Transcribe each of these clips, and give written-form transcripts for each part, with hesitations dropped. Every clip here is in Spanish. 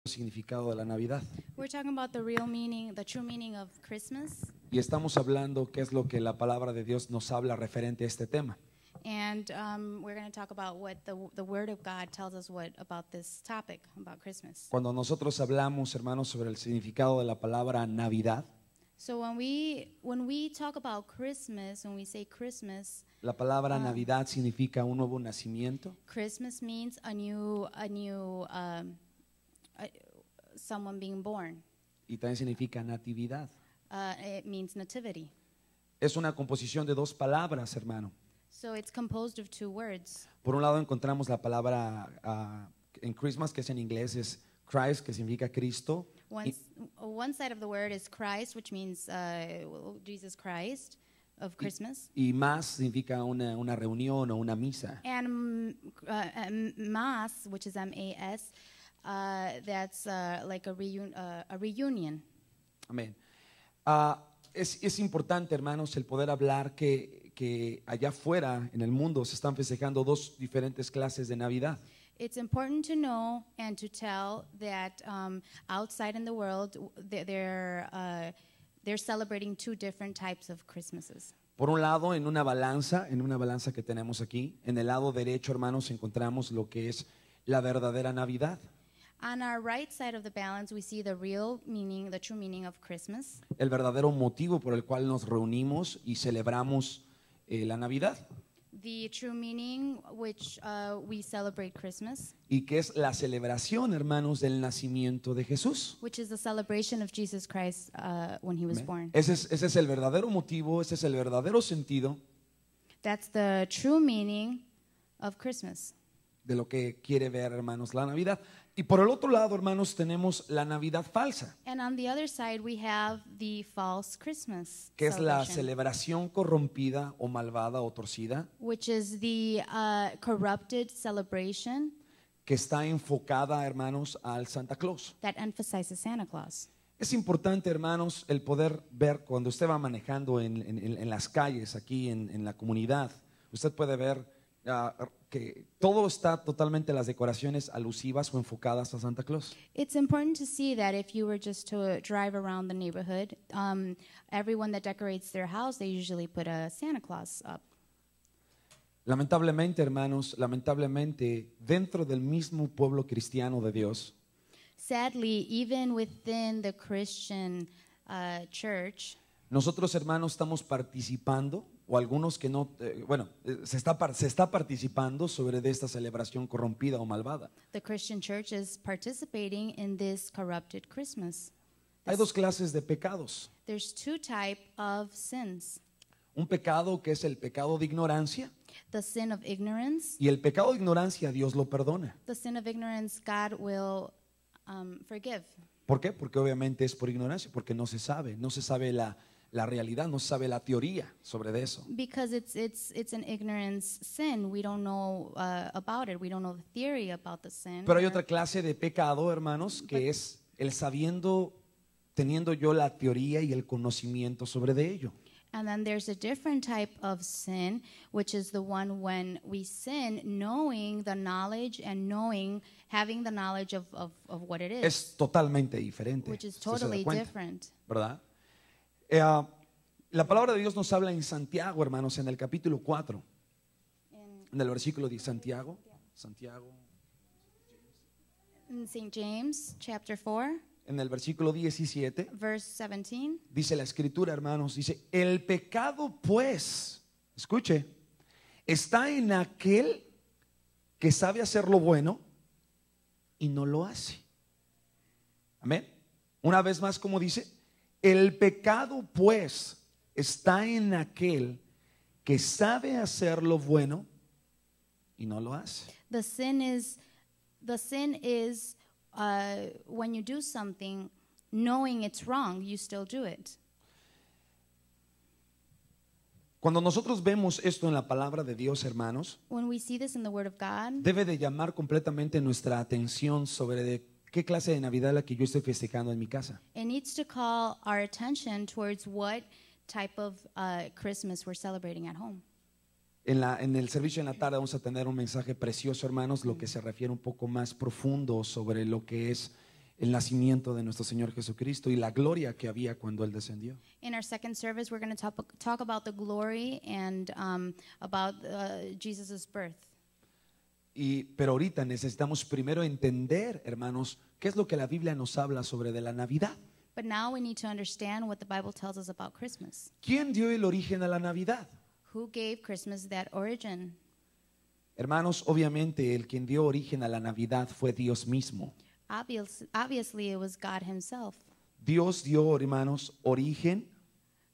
significado de la Navidad. We're talking about the real meaning, the true meaning of Christmas. Y estamos hablando qué es lo que la palabra de Dios nos habla referente a este tema. And we're going to talk about what the Word of God tells us about this topic, about Christmas. Cuando nosotros hablamos, hermanos, sobre el significado de la palabra Navidad, So when we talk about Christmas, when we say Christmas, la palabra Navidad significa un nuevo nacimiento, Christmas means someone being born. y también significa natividad. It means nativity. Es una composición de dos palabras, hermano. So it's composed of two words. Por un lado encontramos la palabra en Christmas, que es en inglés, es Christ, que significa Cristo. One side of the word is Christ, which means Jesus Christ of Christmas. Y más significa una reunión o una misa. And Mass, which is M-A-S, that's like a reunion. Amén. Es importante, hermanos, el poder hablar que allá afuera en el mundo se están festejando dos diferentes clases de Navidad. It's important to know and to tell that outside in the world they're celebrating two different types of Christmases. Por un lado, en una balanza que tenemos aquí, en el lado derecho, hermanos, encontramos lo que es la verdadera Navidad. On our right side of the balance, we see the real meaning, the true meaning of Christmas. El verdadero motivo por el cual nos reunimos y celebramos la Navidad. The true meaning which we celebrate Christmas. Y que es la celebración, hermanos, del nacimiento de Jesús. Which is the celebration of Jesus Christ when he was born. Ese es el verdadero motivo, ese es el verdadero sentido. That's the true meaning of Christmas. De lo que quiere ver, hermanos, la Navidad. Y por el otro lado, hermanos, tenemos la Navidad falsa. And on the other side, we have the false Christmas Que es la celebration, celebración corrompida o malvada o torcida. which is the corrupted celebration Que está enfocada, hermanos, al Santa Claus. that emphasizes Santa Claus. Es importante, hermanos, el poder ver cuando usted va manejando en las calles, aquí en la comunidad. Usted puede ver que todo está totalmente las decoraciones alusivas o enfocadas a Santa Claus. It's important to see that if you were just to drive around the neighborhood, everyone that decorates their house, they usually put a Santa Claus up. Lamentablemente, hermanos, dentro del mismo pueblo cristiano de Dios, Sadly, even within the Christian church, nosotros, hermanos, estamos participando, o algunos que no, se está participando sobre de esta celebración corrompida o malvada. the Christian church is participating in this corrupted Christmas. Hay dos clases de pecados. There's two types of sins. Un pecado que es el pecado de ignorancia, The sin of ignorance. y el pecado de ignorancia Dios lo perdona. The sin of ignorance God will forgive. ¿Por qué? Porque obviamente es por ignorancia, porque no se sabe la realidad, no se sabe la teoría sobre de eso. Because it's an ignorance sin. We don't know about it. We don't know the theory about the sin. Pero hay otra clase de pecado, hermanos, que es el teniendo yo la teoría y el conocimiento sobre de ello. And then there's a different type of sin, which is the one when we sin knowing the knowledge and having the knowledge of what it is, Es totalmente diferente. which is ¿Usted se da totally cuenta? different. ¿Verdad? La palabra de Dios nos habla en Santiago, hermanos, en el capítulo 4, en el versículo de Santiago. In St. James chapter 4, En el versículo 17 verse 17, dice la escritura, hermanos, dice, el pecado pues, escuche, está en aquel que sabe hacer lo bueno y no lo hace. Amén. Una vez más, como dice, el pecado pues está en aquel que sabe hacer lo bueno y no lo hace. the sin is when you do something knowing it's wrong, you still do it. Cuando nosotros vemos esto en la palabra de Dios, hermanos, When we see this in the Word of God, debe de llamar completamente nuestra atención sobre de qué clase de Navidad es la que yo estoy festejando en mi casa. it needs to call our attention towards what type of Christmas we're celebrating at home. En el servicio en la tarde vamos a tener un mensaje precioso, hermanos, lo que se refiere un poco más profundo sobre lo que es el nacimiento de nuestro Señor Jesucristo y la gloria que había cuando Él descendió. In our second service, we're going to talk about the glory and about Jesus' birth. Pero ahorita necesitamos primero entender, hermanos, qué es lo que la Biblia nos habla sobre de la Navidad. But now we need to understand what the Bible tells us about Christmas. ¿Quién dio el origen a la Navidad? Who gave Christmas that origin? Hermanos, obviamente el quien dio origen a la Navidad fue Dios mismo. Obviously, it was God himself. Dios dio, hermanos, origen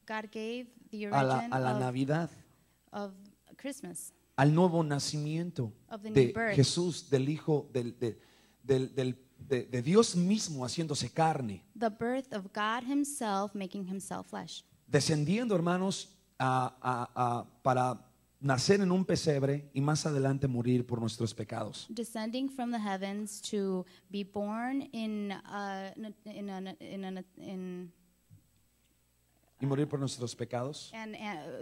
God gave the a origin la Navidad, of Christmas, al nuevo nacimiento of the new de birth. Jesús, del Hijo, de Dios mismo haciéndose carne, The birth of God himself making himself flesh. descendiendo, hermanos, para nacer en un pesebre y más adelante morir por nuestros pecados. Descending from the heavens to be born Y morir por nuestros pecados. and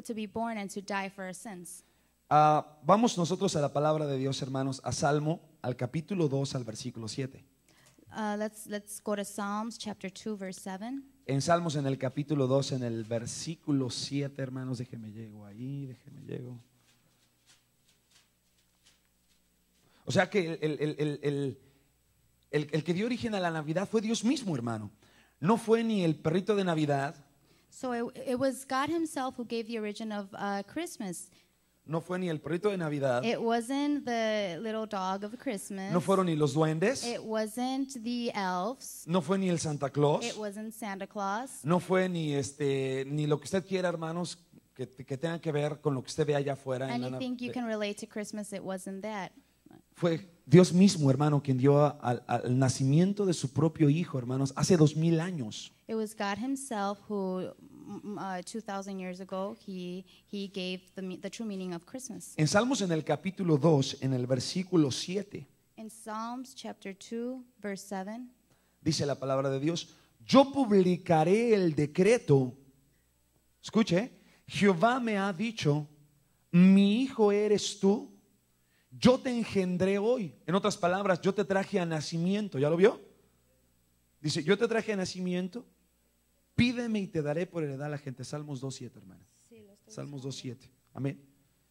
to be born and to die for our sins. Vamos nosotros a la palabra de Dios, hermanos, a Salmo, al capítulo 2, al versículo 7. Let's go to Psalms chapter 2 verse 7. En Salmos, en el capítulo 2, en el versículo 7, hermanos, déjenme llego ahí, déjenme llego. O sea que el que dio origen a la Navidad fue Dios mismo, hermano. No fue ni el perrito de Navidad, So it was God himself who gave the origin of Christmas. no fue ni el perrito de Navidad, It wasn't the little dog of Christmas. no fueron ni los duendes, It wasn't the elves. no fue ni el Santa Claus, It wasn't Santa Claus. no fue ni lo que usted quiera, hermanos, que tenga que ver con lo que usted ve allá afuera. Anything you can relate to Christmas, it wasn't that. Fue Dios mismo, hermano, quien dio al nacimiento de su propio hijo, hermanos, hace 2000 años. It was God himself who 2,000 years ago he gave the true meaning of Christmas. En Salmos, en el capítulo 2, en el versículo 7, In Psalms chapter 2 verse 7, dice la palabra de Dios: yo publicaré el decreto. Escuche, Jehová me ha dicho, mi hijo eres tú, yo te engendré hoy. En otras palabras, yo te traje a nacimiento. ¿Ya lo vio? Dice, yo te traje a nacimiento, pídeme y te daré por heredad a la gente. Salmos 2.7, hermana. Salmos 2.7. Amén.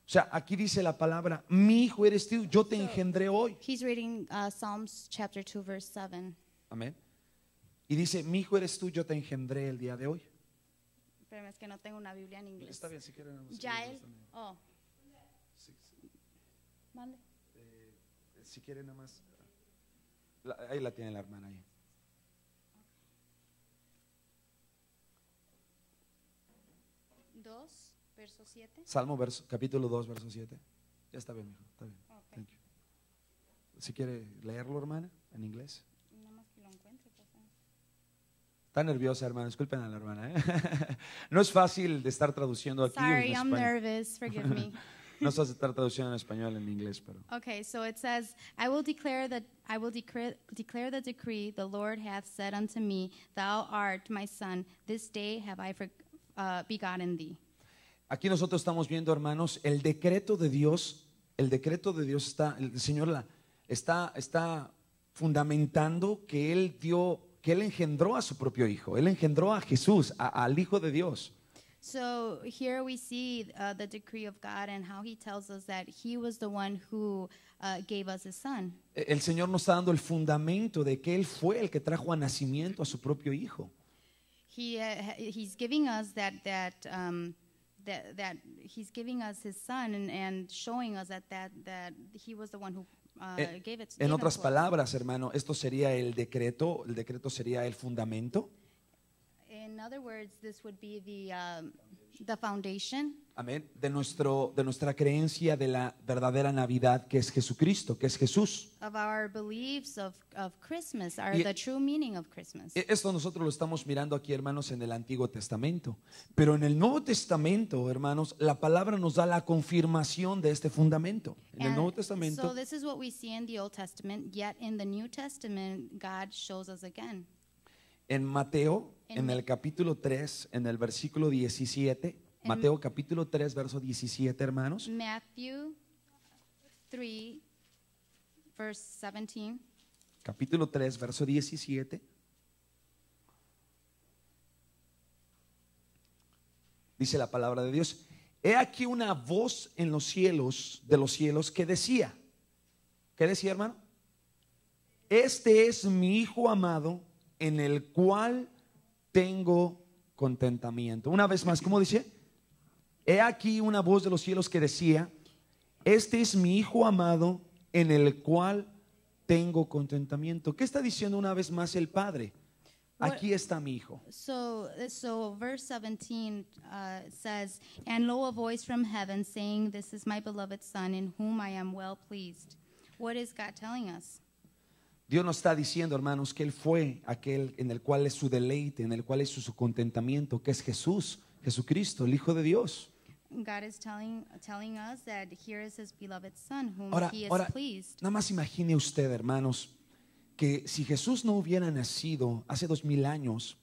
O sea, aquí dice la palabra, mi hijo eres tú, yo te engendré hoy. he's reading Psalms chapter 2 verse 7. Amén. Y dice, mi hijo eres tú, yo te engendré el día de hoy. Pero es que no tengo una Biblia en inglés. Está bien, si quieren. Yael, oh, mande. Si quieren nada más. Ahí la tiene la hermana ahí. Verso 7. Salmo capítulo 2, verso 7. Ya está bien, mijo, está bien. Okay. Thank you. Si quiere leerlo, hermana, en inglés. Nada más que lo encuentre, por favor. Está nerviosa, hermana, disculpen a la hermana. No es fácil de estar traduciendo aquí Sorry, en I'm español. nervous. Forgive me. No es fácil estar traduciendo en español, en inglés, pero. Okay, so it says, I will declare the decree the Lord hath said unto me, Thou art my son, this day have I begotten thee. Aquí nosotros estamos viendo, hermanos, el decreto de Dios está, el Señor está fundamentando que Él engendró a su propio Hijo, Él engendró a Jesús, al Hijo de Dios. So here we see the decree of God and how he tells us that he was the one who gave us his son. El Señor nos está dando el fundamento de que Él fue el que trajo a nacimiento a su propio Hijo. He's giving us that he's giving us his son and showing us that he was the one who gave it. En otras palabras, hermano, esto sería el decreto sería el fundamento. In other words, this would be the foundation. Amén. De nuestra creencia de la verdadera Navidad, que es Jesucristo, que es Jesús. Of our beliefs of Christmas, Y- the true meaning of Christmas. Esto nosotros lo estamos mirando aquí, hermanos, en el Antiguo Testamento. Pero en el Nuevo Testamento, hermanos, la palabra nos da la confirmación de este fundamento. En el And Nuevo Testamento, so this is what we see in the Old Testament, yet in the New Testament, God shows us again. en Mateo, En en el capítulo 3, en el versículo 17, Mateo capítulo 3, verso 17, hermanos. Matthew 3, verse 17. capítulo 3, verso 17. Dice la palabra de Dios: he aquí una voz en los cielos, de los cielos, que decía, ¿qué decía, hermano? Este es mi Hijo amado, en el cual tengo contentamiento. Una vez más, ¿cómo dice? He aquí una voz de los cielos que decía: este es mi Hijo amado, en el cual tengo contentamiento. ¿Qué está diciendo una vez más el Padre? Aquí está mi Hijo. So verse 17 says, and lo, a voice from heaven saying, this is my beloved Son, in whom I am well pleased. What is God telling us? Dios nos está diciendo, hermanos, que Él fue aquel en el cual es su deleite, en el cual es su contentamiento, que es Jesús, Jesucristo, el Hijo de Dios. God is telling us that here is his beloved Son, whom Ahora, he is ahora, pleased. nada más imagine usted, hermanos, que si Jesús no hubiera nacido hace 2000 años,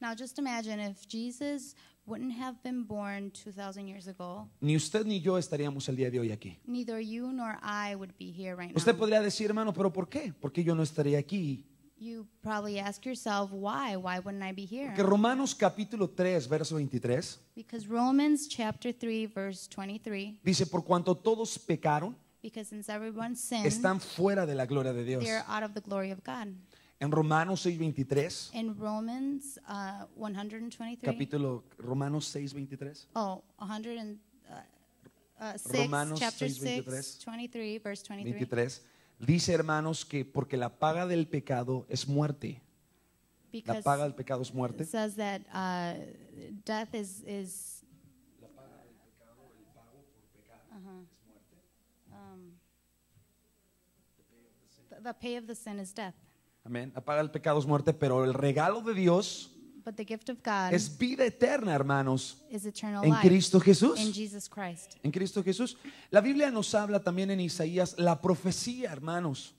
Now just imagine if Jesus wouldn't have been born 2,000 years ago, ni usted ni yo estaríamos el día de hoy aquí. neither you nor I would be here right Usted now. podría decir, hermano, ¿pero por qué? ¿Por qué yo no estaría aquí? You probably ask yourself, why? Why wouldn't I be here? Porque Romanos capítulo 3, verso 23, Because Romans chapter 3, verse 23, dice: por cuanto todos pecaron, because since everyone sinned, están fuera de la gloria de Dios. they're out of the glory of God. En Romanos 6, 23, In Romans 123, Romanos 6, 23. oh, 106, Romanos chapter 6, 23. 6, 23, verse 23. 23, dice, hermanos, que porque la paga del pecado es muerte. La Because paga del pecado es muerte. it says that death is the pay of the sin is death. Amén. La paga del pecado es muerte, pero el regalo de Dios But the gift of God es vida eterna, hermanos, is eternal en life Cristo Jesús. in Jesus Christ. En Cristo Jesús. La Biblia nos habla también en Isaías la profecía, hermanos,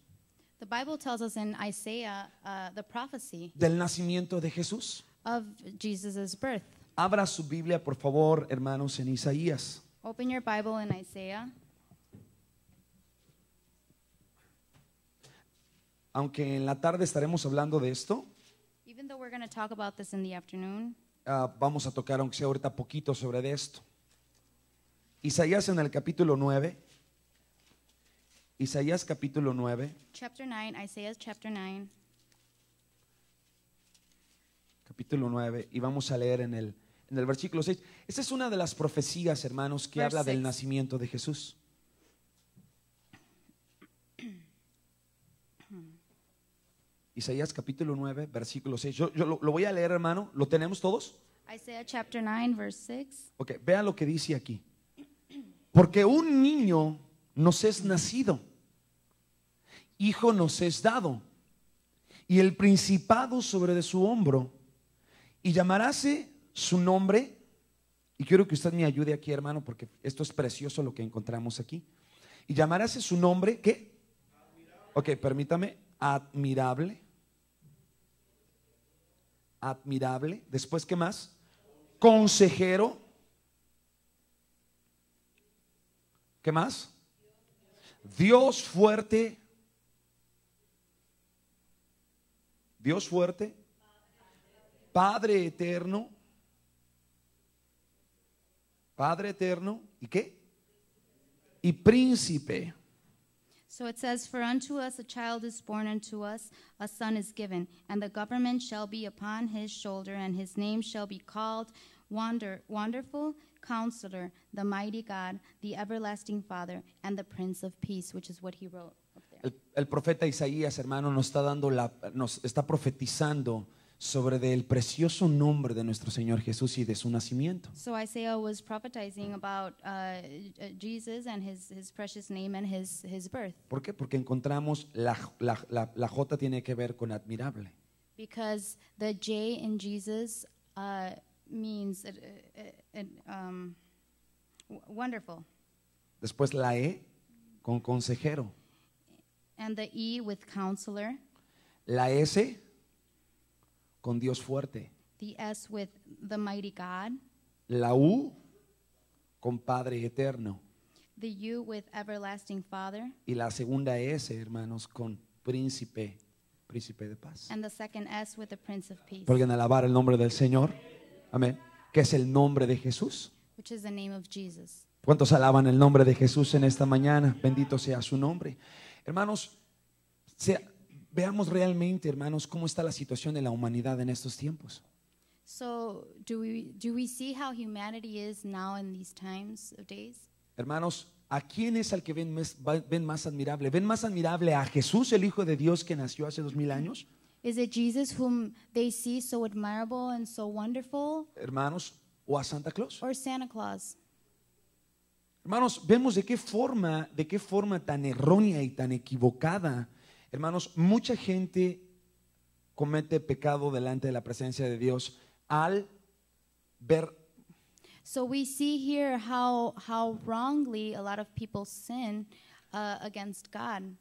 The Bible tells us in Isaiah the prophecy del nacimiento de Jesús. of Jesus' birth. Abra su Biblia, por favor, hermanos, en Isaías. Open your Bible in Isaiah. Aunque en la tarde estaremos hablando de esto, Even though we're going to talk about this in the afternoon, vamos a tocar, aunque sea ahorita, poquito sobre de esto. Isaías en el capítulo 9. Isaías capítulo 9. chapter 9, Isaiah chapter 9, Capítulo 9. Y vamos a leer en el versículo 6. Esta es una de las profecías, hermanos, que Verse habla del 6. nacimiento de Jesús. Isaías capítulo 9, versículo 6. Yo lo voy a leer, hermano. ¿Lo tenemos todos? Isaiah chapter 9, verse 6. Ok, vean lo que dice aquí. Porque un niño nos es nacido, hijo nos es dado, y el principado sobre de su hombro, y llamaráse su nombre. Y quiero que usted me ayude aquí, hermano, porque esto es precioso lo que encontramos aquí. Y llamándose su nombre, ¿qué? Ok, permítame, admirable. Admirable. Después, ¿qué más? Consejero. ¿Qué más? Dios fuerte. Dios fuerte. Padre eterno. Padre eterno. ¿Y qué? Y príncipe. So it says, for unto us a child is born unto us, a son is given, and the government shall be upon his shoulder, and his name shall be called Wonderful Counselor, the Mighty God, the Everlasting Father, and the Prince of Peace, which is what he wrote up there. El profeta Isaías, hermano, nos está profetizando sobre el precioso nombre de nuestro Señor Jesús y de su nacimiento. So Isaiah was prophesying about Jesus and his precious name and his birth. ¿Por qué? Porque encontramos la J tiene que ver con admirable. Because the J in Jesus means wonderful. Después la E con consejero. And the E with counselor. La S con Dios fuerte. The S with the mighty God. La U con Padre eterno. The U with everlasting Father. Y la segunda S, hermanos, con príncipe de paz. And the second S with the Prince of Peace, Pueden alabar el nombre del Señor. Amén. Que es el nombre de Jesús. which is the name of Jesus. ¿Cuántos alaban el nombre de Jesús en esta mañana? Bendito sea su nombre. Hermanos, veamos realmente, hermanos, cómo está la situación de la humanidad en estos tiempos. So do we see how humanity is now in these times of days? Hermanos, ¿a quién es al que ven más admirable? ¿Ven más admirable a Jesús, el Hijo de Dios que nació hace 2000 años? Is it Jesus whom they see so admirable and so wonderful, Hermanos, ¿o a Santa Claus? or Santa Claus? Hermanos, vemos de qué forma tan errónea y tan equivocada, hermanos, mucha gente comete pecado delante de la presencia de Dios al ver. So we see here how wrongly a lot of people sin against God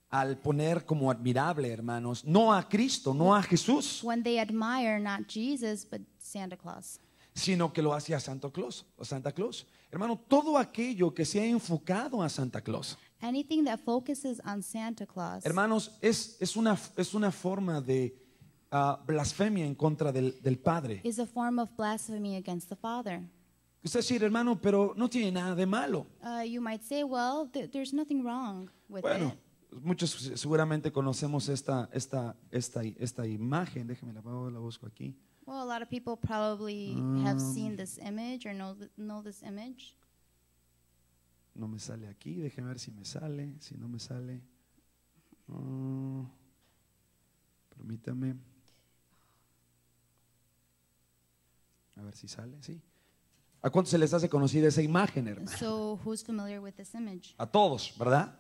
Al poner como admirable, hermanos, no a Cristo, no a Jesús, when they admire not Jesus but Santa Claus. sino que lo hace a Santa Claus o Santa Claus. Hermano, todo aquello que se ha enfocado a Santa Claus, Anything that focuses on Santa Claus, hermanos, es una forma de blasfemia en contra del Padre. is a form of blasphemy against the Father. Usted decir, hermano, pero no tiene nada de malo. You might say, well, there's nothing wrong with Bueno, it. muchos seguramente conocemos esta imagen. Déjeme la busco aquí. Well, a lot of people probably have seen this image or know this image. No me sale aquí, déjeme ver si me sale. Si no me sale, permítame. A ver si sale, sí. ¿A cuántos se les hace conocida esa imagen, hermano? So who's familiar with this image? A todos, ¿verdad?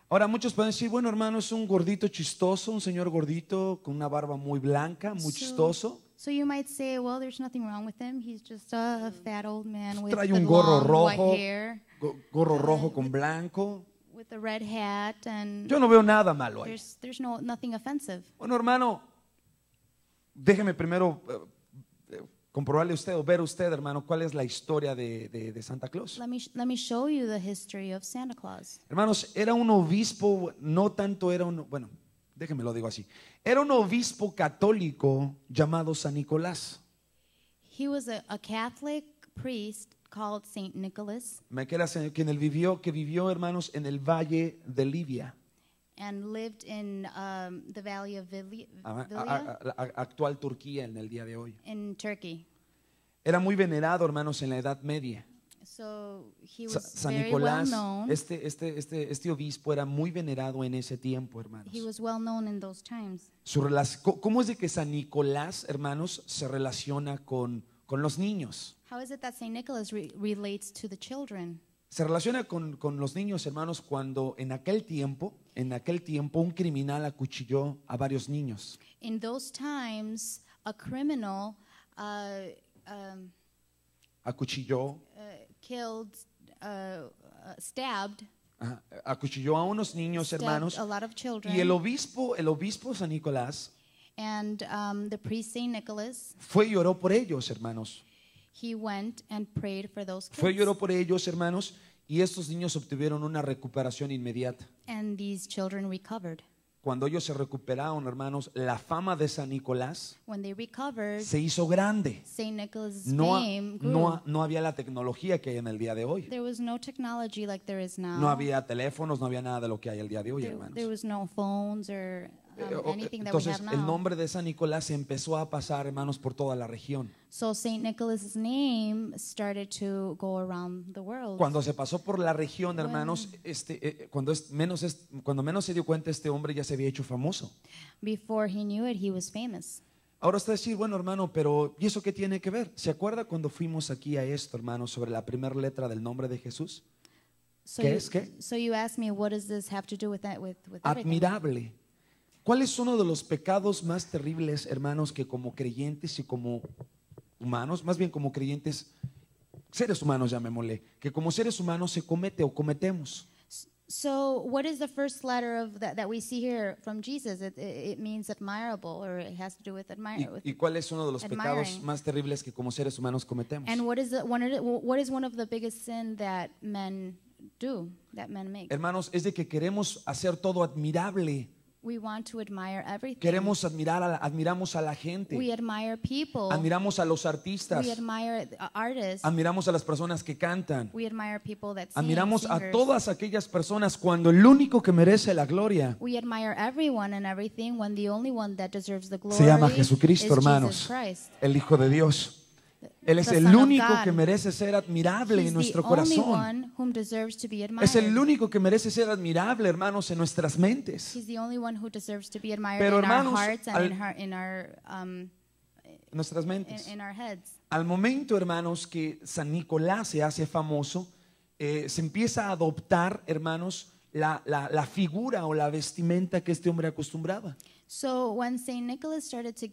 Ahora muchos pueden decir, bueno, hermano, es un gordito chistoso, un señor gordito con una barba muy blanca, muy chistoso. So you might say, well, there's nothing wrong with him. He's just a fat old man with Trae the un gorro long white rojo, hair, gorro rojo con blanco. with a red hat, and Yo no veo nada malo ahí. there's nothing offensive. Bueno, hermano, déjeme primero comprobarle usted o ver usted, hermano, cuál es la historia de Santa Claus. Let me show you the history of Santa Claus. Hermanos, era un obispo, no tanto era un, bueno, déjeme lo digo así. Era un obispo católico llamado San Nicolás. He was a Catholic priest called Saint Nicholas Me queda que vivió, hermanos, en el valle de Libia, and lived in the valley of Vilia actual Turquía en el día de hoy. in Turkey. Era muy venerado, hermanos, en la Edad Media. So he was San very well Nicolás, known. este obispo era muy venerado en ese tiempo, hermanos. He was well known in those times. ¿Cómo es de que San Nicolás, hermanos, se relaciona con los niños? How is it that Saint Nicholas relates to the children? Se relaciona con los niños, hermanos, cuando en aquel tiempo, un criminal acuchilló a varios niños. In those times, a criminal Acuchilló, killed, stabbed acuchilló a unos niños, hermanos, a lot of children. y el obispo San Nicolás And the priest Saint Nicholas, fue y oró por ellos, hermanos. he went and prayed for those Fue y kids. oró por ellos, hermanos, y estos niños obtuvieron una recuperación inmediata. And these children recovered. Cuando ellos se recuperaron, hermanos, la fama de San Nicolás When they recovered, se hizo grande. Saint Nicholas' No, fame grew. no había la tecnología que hay en el día de hoy. There was no technology like there is now. No había teléfonos, no había nada de lo que hay el día de hoy, hermanos. There was no phones or anything that we Entonces, have el now. nombre de San Nicolás se empezó a pasar, hermanos, por toda la región. So Saint Nicholas's name started to go around the world. Cuando se pasó por la región, hermanos, cuando menos se dio cuenta, este hombre ya se había hecho famoso. Before he knew it, he was famous. Ahora usted decir, bueno, hermano, pero ¿y eso qué tiene que ver? ¿Se acuerda cuando fuimos aquí a esto, hermano, sobre la primera letra del nombre de Jesús? So ¿Qué you, es qué? So you asked me, what does this have to do with that? With everything? Admirable. ¿Cuál es uno de los pecados más terribles, hermanos, que como creyentes y como humanos, más bien como creyentes, seres humanos, llamémosle, que como seres humanos se comete o cometemos? So what is the first letter of that we see here from Jesus? It means admirable, or it has to do with ¿Y cuál es uno de los pecados admiring. más terribles que como seres humanos cometemos? And what is one of the biggest sin that men do, that men make? Hermanos, es de que queremos hacer todo admirable We want to admire everything. Admiramos a la gente, We admire people. admiramos a los artistas, We admire artists. admiramos a las personas que cantan, We admire people that sing, admiramos a singers. todas aquellas personas cuando el único que merece la gloria We admire everyone and everything when the only one that deserves the glory se llama is Jesucristo, hermanos, Jesus Christ. el Hijo de Dios. Él es The el Son of único God. que merece ser admirable He's en the nuestro only corazón. one whom deserves to be admired. Es el único que merece ser admirable, hermanos, en nuestras mentes, He's the only one who deserves to be admired Pero, in hermanos, our hearts and al- in nuestras mentes. our heads. Al momento, hermanos, que San Nicolás se hace famoso, se empieza a adoptar, hermanos, la figura o la vestimenta que este hombre acostumbraba. So when Saint Nicholas started to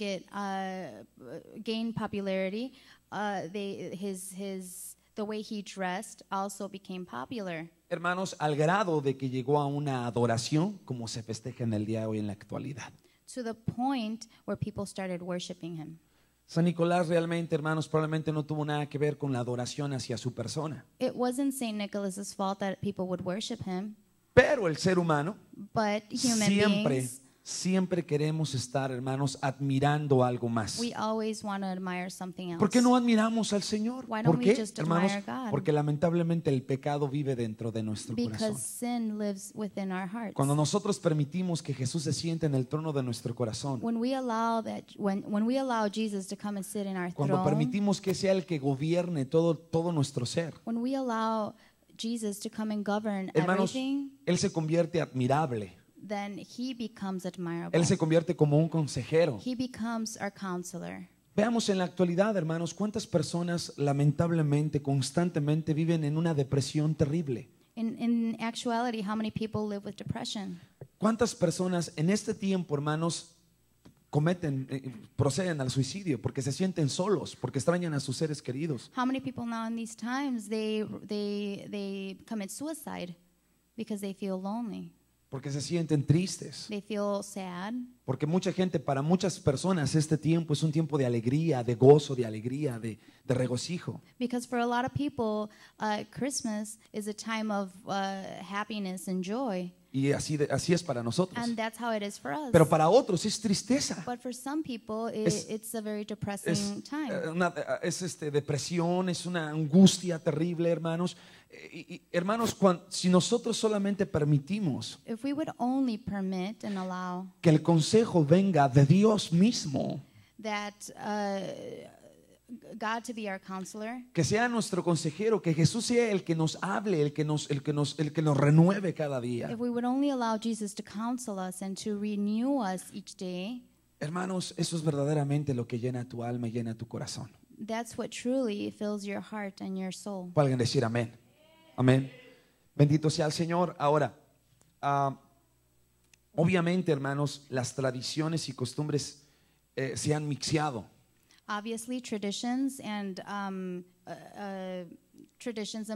gain popularity, the way he dressed also became popular. Hermanos, al grado de que llegó a una adoración como se festeja en el día de hoy en la actualidad. To the point where people started worshiping him. San Nicolás realmente, hermanos, probablemente no tuvo nada que ver con la adoración hacia su persona. It wasn't Saint Nicholas's fault that people would worship him, Pero el ser humano but human beings, siempre queremos estar, hermanos, admirando algo más. we always want to admire something else. ¿Por qué no admiramos al Señor? Why ¿Por don't we qué, just hermanos? admire God? Porque lamentablemente el pecado vive dentro de nuestro Because corazón. sin lives within our hearts. Cuando nosotros permitimos que Jesús se siente en el trono de nuestro corazón, When we allow Jesus to come and sit in our cuando throne, permitimos que sea el que gobierne todo nuestro ser, when we allow Jesus to come and govern hermanos, everything, Él se convierte admirable. then he becomes admirable. Él se convierte como un consejero. He becomes our counselor. Veamos en la actualidad, hermanos, cuántas personas lamentablemente, constantemente viven en una depresión terrible. In actuality, how many people live with depression? ¿Cuántas personas en este tiempo, hermanos, proceden al suicidio porque se sienten solos, porque extrañan a sus seres queridos? How many people now in these times they commit suicide because they feel lonely? Porque se sienten tristes. They feel sad. Porque para muchas personas este tiempo es un tiempo de alegría, de gozo, de alegría, de regocijo. Because for a lot of people, Christmas is a time of happiness and joy. Y así es para nosotros. And that's how it is for us. Pero para otros es tristeza. But for some people, it's a very Es, depressing time. Depresión, es una angustia terrible, hermanos. Hermanos, si nosotros solamente permitimos If we would only permit and allow que el consejo venga de Dios mismo, that God to be our counselor, que sea nuestro consejero, que Jesús sea el que nos hable, el que nos renueve cada día. if we would only allow Jesus to counsel us and to renew us each day, Hermanos, eso es verdaderamente lo que llena tu alma y llena tu corazón. that's what truly fills your heart and your soul. Pueden decir amén. Amén. Bendito sea el Señor. Ahora, obviamente, hermanos, las tradiciones y costumbres se han mixeado. Obviously, traditions and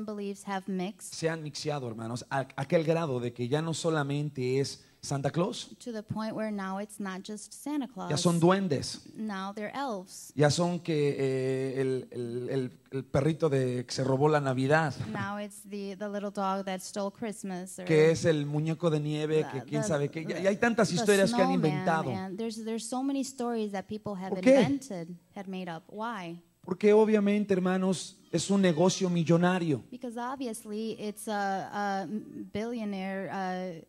beliefs have mixed Se han mixeado, hermanos, a aquel grado de que ya no solamente es Santa Claus, to the point where now it's not just Santa Claus. ya son duendes, Now they're elves. ya son que el perrito que se robó la Navidad, Now it's the little dog that stole Christmas. Or que es el muñeco de nieve, que quién sabe qué. Ya hay tantas historias que han inventado. And there's so many stories that people have ¿Por qué? had made up. Why? Porque obviamente, hermanos, es un negocio millonario. Because obviously it's a billionaire.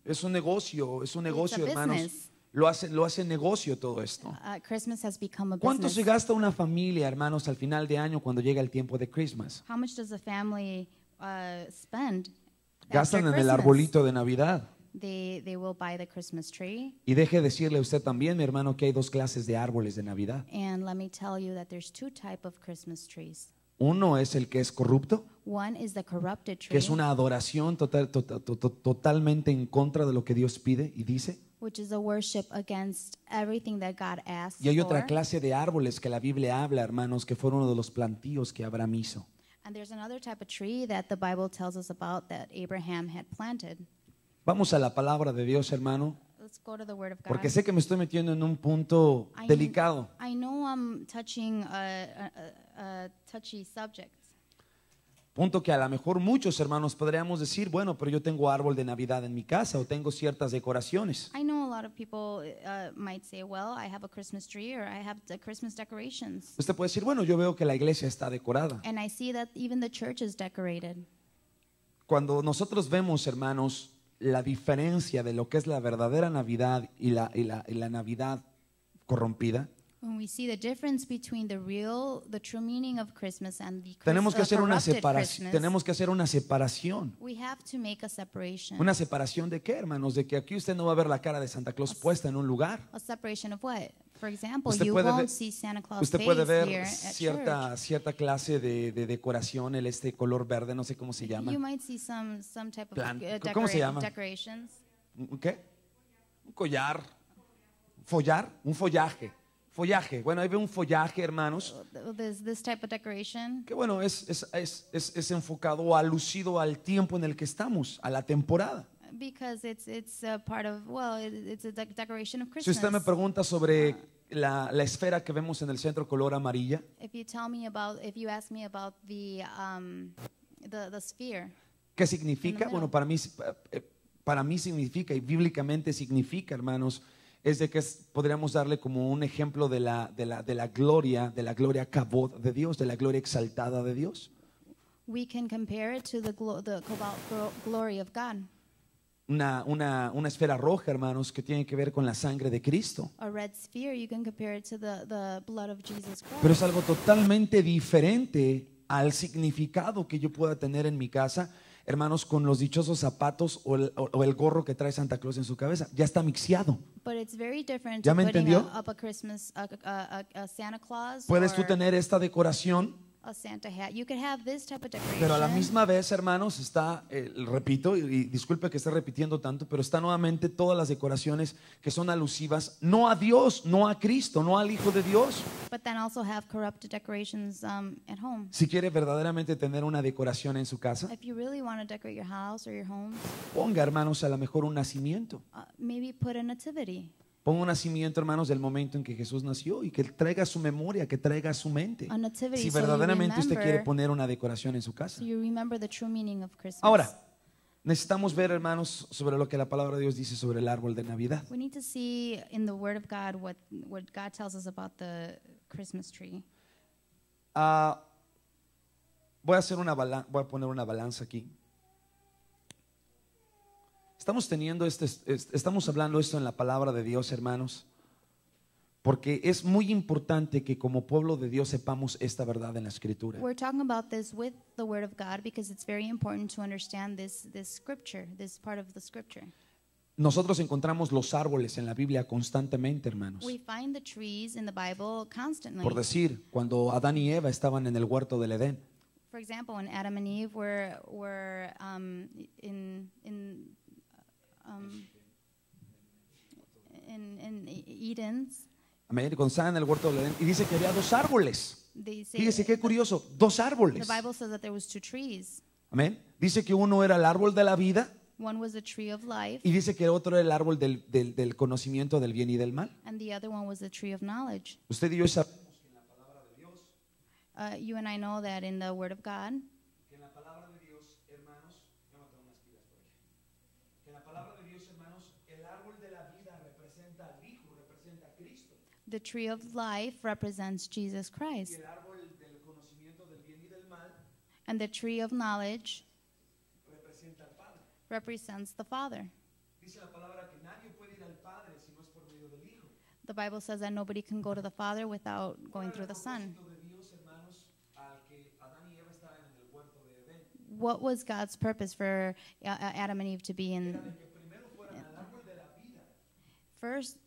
Es un negocio, hermanos. business. Lo hace negocio todo esto. Christmas has become a ¿Cuánto se business. gasta una familia, hermanos, al final de año cuando llega el tiempo de Christmas? How much does a family spend? Gastan after en el Christmas? arbolito de Navidad. They will buy the Christmas tree. Y deje decirle a usted también, mi hermano, que hay dos clases de árboles de Navidad. And let me tell you that there's two type of Christmas trees. Uno es el que es corrupto, One is the corrupted tree, que es una adoración totalmente en contra de lo que Dios pide y dice. which is a worship against everything that God asks Y hay for. otra clase de árboles que la Biblia habla, hermanos, que fueron uno de los plantíos que Abraham hizo. And there's another type of tree that the Bible tells us about that Abraham had planted. Vamos a la palabra de Dios, hermano, Let's go to the Word of God. porque sé que me estoy metiendo en un punto delicado. I know I'm touching a touchy subject. Punto que a lo mejor muchos hermanos podríamos decir, bueno, pero yo tengo árbol de Navidad en mi casa o tengo ciertas decoraciones. I know a lot of people might say, well, I have a Christmas tree or I have the Christmas decorations. Usted puede decir, bueno, yo veo que la iglesia está decorada. And I see that even the church is decorated. Cuando nosotros vemos, hermanos, la diferencia de lo que es la verdadera Navidad y la Navidad corrompida, When we see the difference between the true meaning of Christmas and the tenemos que hacer una corrupted separación. Christmas, Tenemos que hacer una separación. we have to make a separation. ¿Una separación de qué, hermanos? De que aquí usted no va a ver la cara de Santa Claus puesta en un lugar. A separation of what? For example, Usted you puede won't ver- see Santa Claus Usted face puede here ver at church. cierta clase de decoración, este color verde, no sé cómo se llama. You might see some type of Plan- ¿cómo se llama? decorations. ¿Un qué? Un collar. Follar, un follaje. Follaje. Bueno, ahí ve un follaje, hermanos, There's this type of decoration. que bueno, es enfocado o alucido al tiempo en el que estamos, a la temporada. Because it's a part of, well, it's a decoration of Si Christmas. usted me pregunta sobre la esfera que vemos en el centro color amarilla, If you ask me about the sphere, ¿qué significa? middle. Bueno, para mí significa, y bíblicamente significa, hermanos, es de que podríamos darle como un ejemplo de la gloria kabod de Dios, de la gloria exaltada de Dios. we can compare it to the cobalt glory of God. Una esfera roja, hermanos, que tiene que ver con la sangre de Cristo. A red sphere, you can compare it to the blood of Jesus Christ. Pero es algo totalmente diferente al significado que yo pueda tener en mi casa, hermanos, con los dichosos zapatos o el gorro que trae Santa Claus en su cabeza. Ya está mixeado. But it's very different ¿Ya to me putting entendió? up a Christmas, a Santa Claus Puedes tú or tener esta decoración, a Santa hat. You could have this type of decoration. pero a la misma vez, hermanos, está, repito, y disculpe que esté repitiendo tanto, pero está nuevamente todas las decoraciones que son alusivas no a Dios, no a Cristo, no al Hijo de Dios. But then also have corrupted decorations at home. Si quiere verdaderamente tener una decoración en su casa, If you really want to decorate your house or your home, ponga, hermanos, a lo mejor un nacimiento. maybe put a nativity. Ponga un nacimiento, hermanos, del momento en que Jesús nació y que traiga a su memoria, que traiga a su mente. A nativity, Si so you verdaderamente usted quiere remember- poner una decoración en su casa. So you remember the true meaning of Christmas. Ahora, necesitamos ver, hermanos, sobre lo que la palabra de Dios dice sobre el árbol de Navidad. We need to see in the Word of God what God tells us about the Christmas tree. Voy a poner una balanza aquí. Estamos hablando esto en la palabra de Dios, hermanos, porque es muy importante que como pueblo de Dios sepamos esta verdad en la Escritura. We're talking about this with the Word of God because it's very important to understand this scripture, this part of the scripture. Nosotros encontramos los árboles en la Biblia constantemente, hermanos. We find the trees in the Bible constantly. Por decir, cuando Adán y Eva estaban en el huerto del Edén, For example, when Adam and Eve were in Eden's, amén, cuando estaban en el huerto del Edén, y dice que había dos árboles. they say Fíjese qué curioso, dos the árboles. Bible says that there was two trees. Amén. Dice que uno era el árbol de la vida One was the tree of life, y dice que el otro era el árbol del conocimiento del bien y del mal. and the other one was the tree of knowledge. Usted y yo sabemos You and I know that in the Word of God, que en la palabra de Dios, hermanos, yo no tengo unas pilas por aquí. Que en la palabra de Dios, hermanos, el árbol de la vida representa al Hijo, representa a Cristo. the tree of life represents Jesus Y Christ, el árbol del conocimiento del bien y del mal and the tree of knowledge representa al Padre. represents the Father. Dice la palabra que nadie puede ir al Padre si no es por medio del Hijo. The Bible says that nobody can go to the Father without going through the Son. El propósito de Dios, hermanos, al que Adán y Eva estaban en el huerto de Edén, What was God's purpose for Adam and Eve to be in? era de que primero fueran al árbol de la vida. First,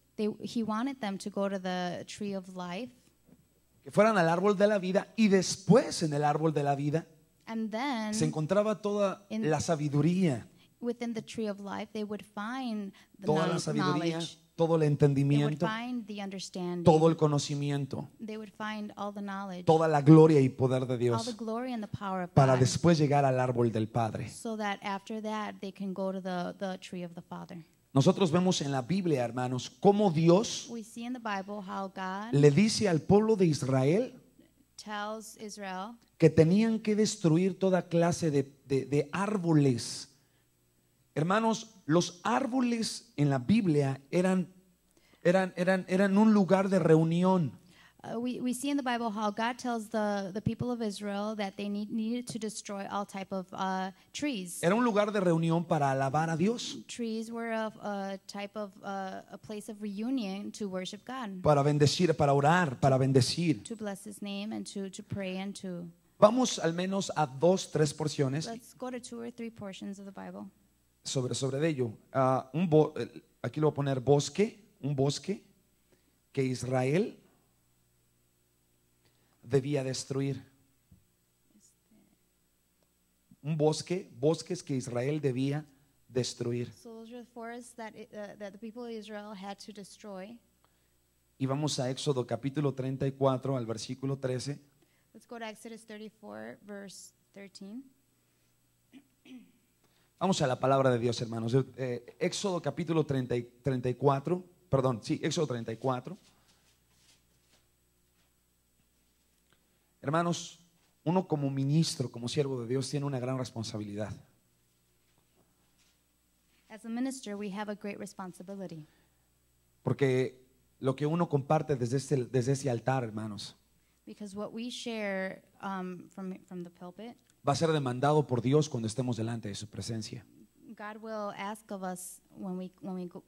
He wanted them to go to the tree of life, Que fueran al árbol de la vida y después en el árbol de la vida and then se encontraba toda in- la sabiduría, within the tree of life, they would find the toda la sabiduría, knowledge. todo el They would entendimiento, find the understanding. todo el conocimiento, They would find all the knowledge, toda la gloria y poder de all the Dios glory and the power of para God, después llegar al árbol del Padre. so that after that they can go to the tree of the Father. Nosotros vemos en la Biblia, hermanos, cómo Dios We see in the Bible how God le dice al pueblo de Israel tells Israel que tenían que destruir toda clase de árboles. Hermanos, los árboles en la Biblia eran un lugar de reunión. we see in the Bible how God tells the people of Israel that they needed to destroy all type of trees. Era un lugar de reunión para alabar a Dios, Trees were a type of a place of reunion to worship God, para bendecir, para orar, para bendecir. to bless His name, and to pray and to. Vamos al menos a 2, 3 porciones Let's go to 2 or 3 portions of the Bible. sobre ello. Aquí lo voy a poner un bosque que Israel debía destruir. Bosques que Israel debía destruir. So those are the forests that that the people of Israel had to destroy. Y vamos a Éxodo capítulo 34 al versículo 13. Let's go to Exodus 34, verse 13. Vamos a la palabra de Dios, hermanos. Éxodo capítulo 34, perdón, sí, Éxodo 34. Hermanos, uno como ministro, como siervo de Dios, tiene una gran responsabilidad. As a minister, we have a great responsibility, Porque lo que uno comparte desde ese altar, hermanos, because what we share from the pulpit, va a ser demandado por Dios cuando estemos delante de su presencia. God will ask of us when we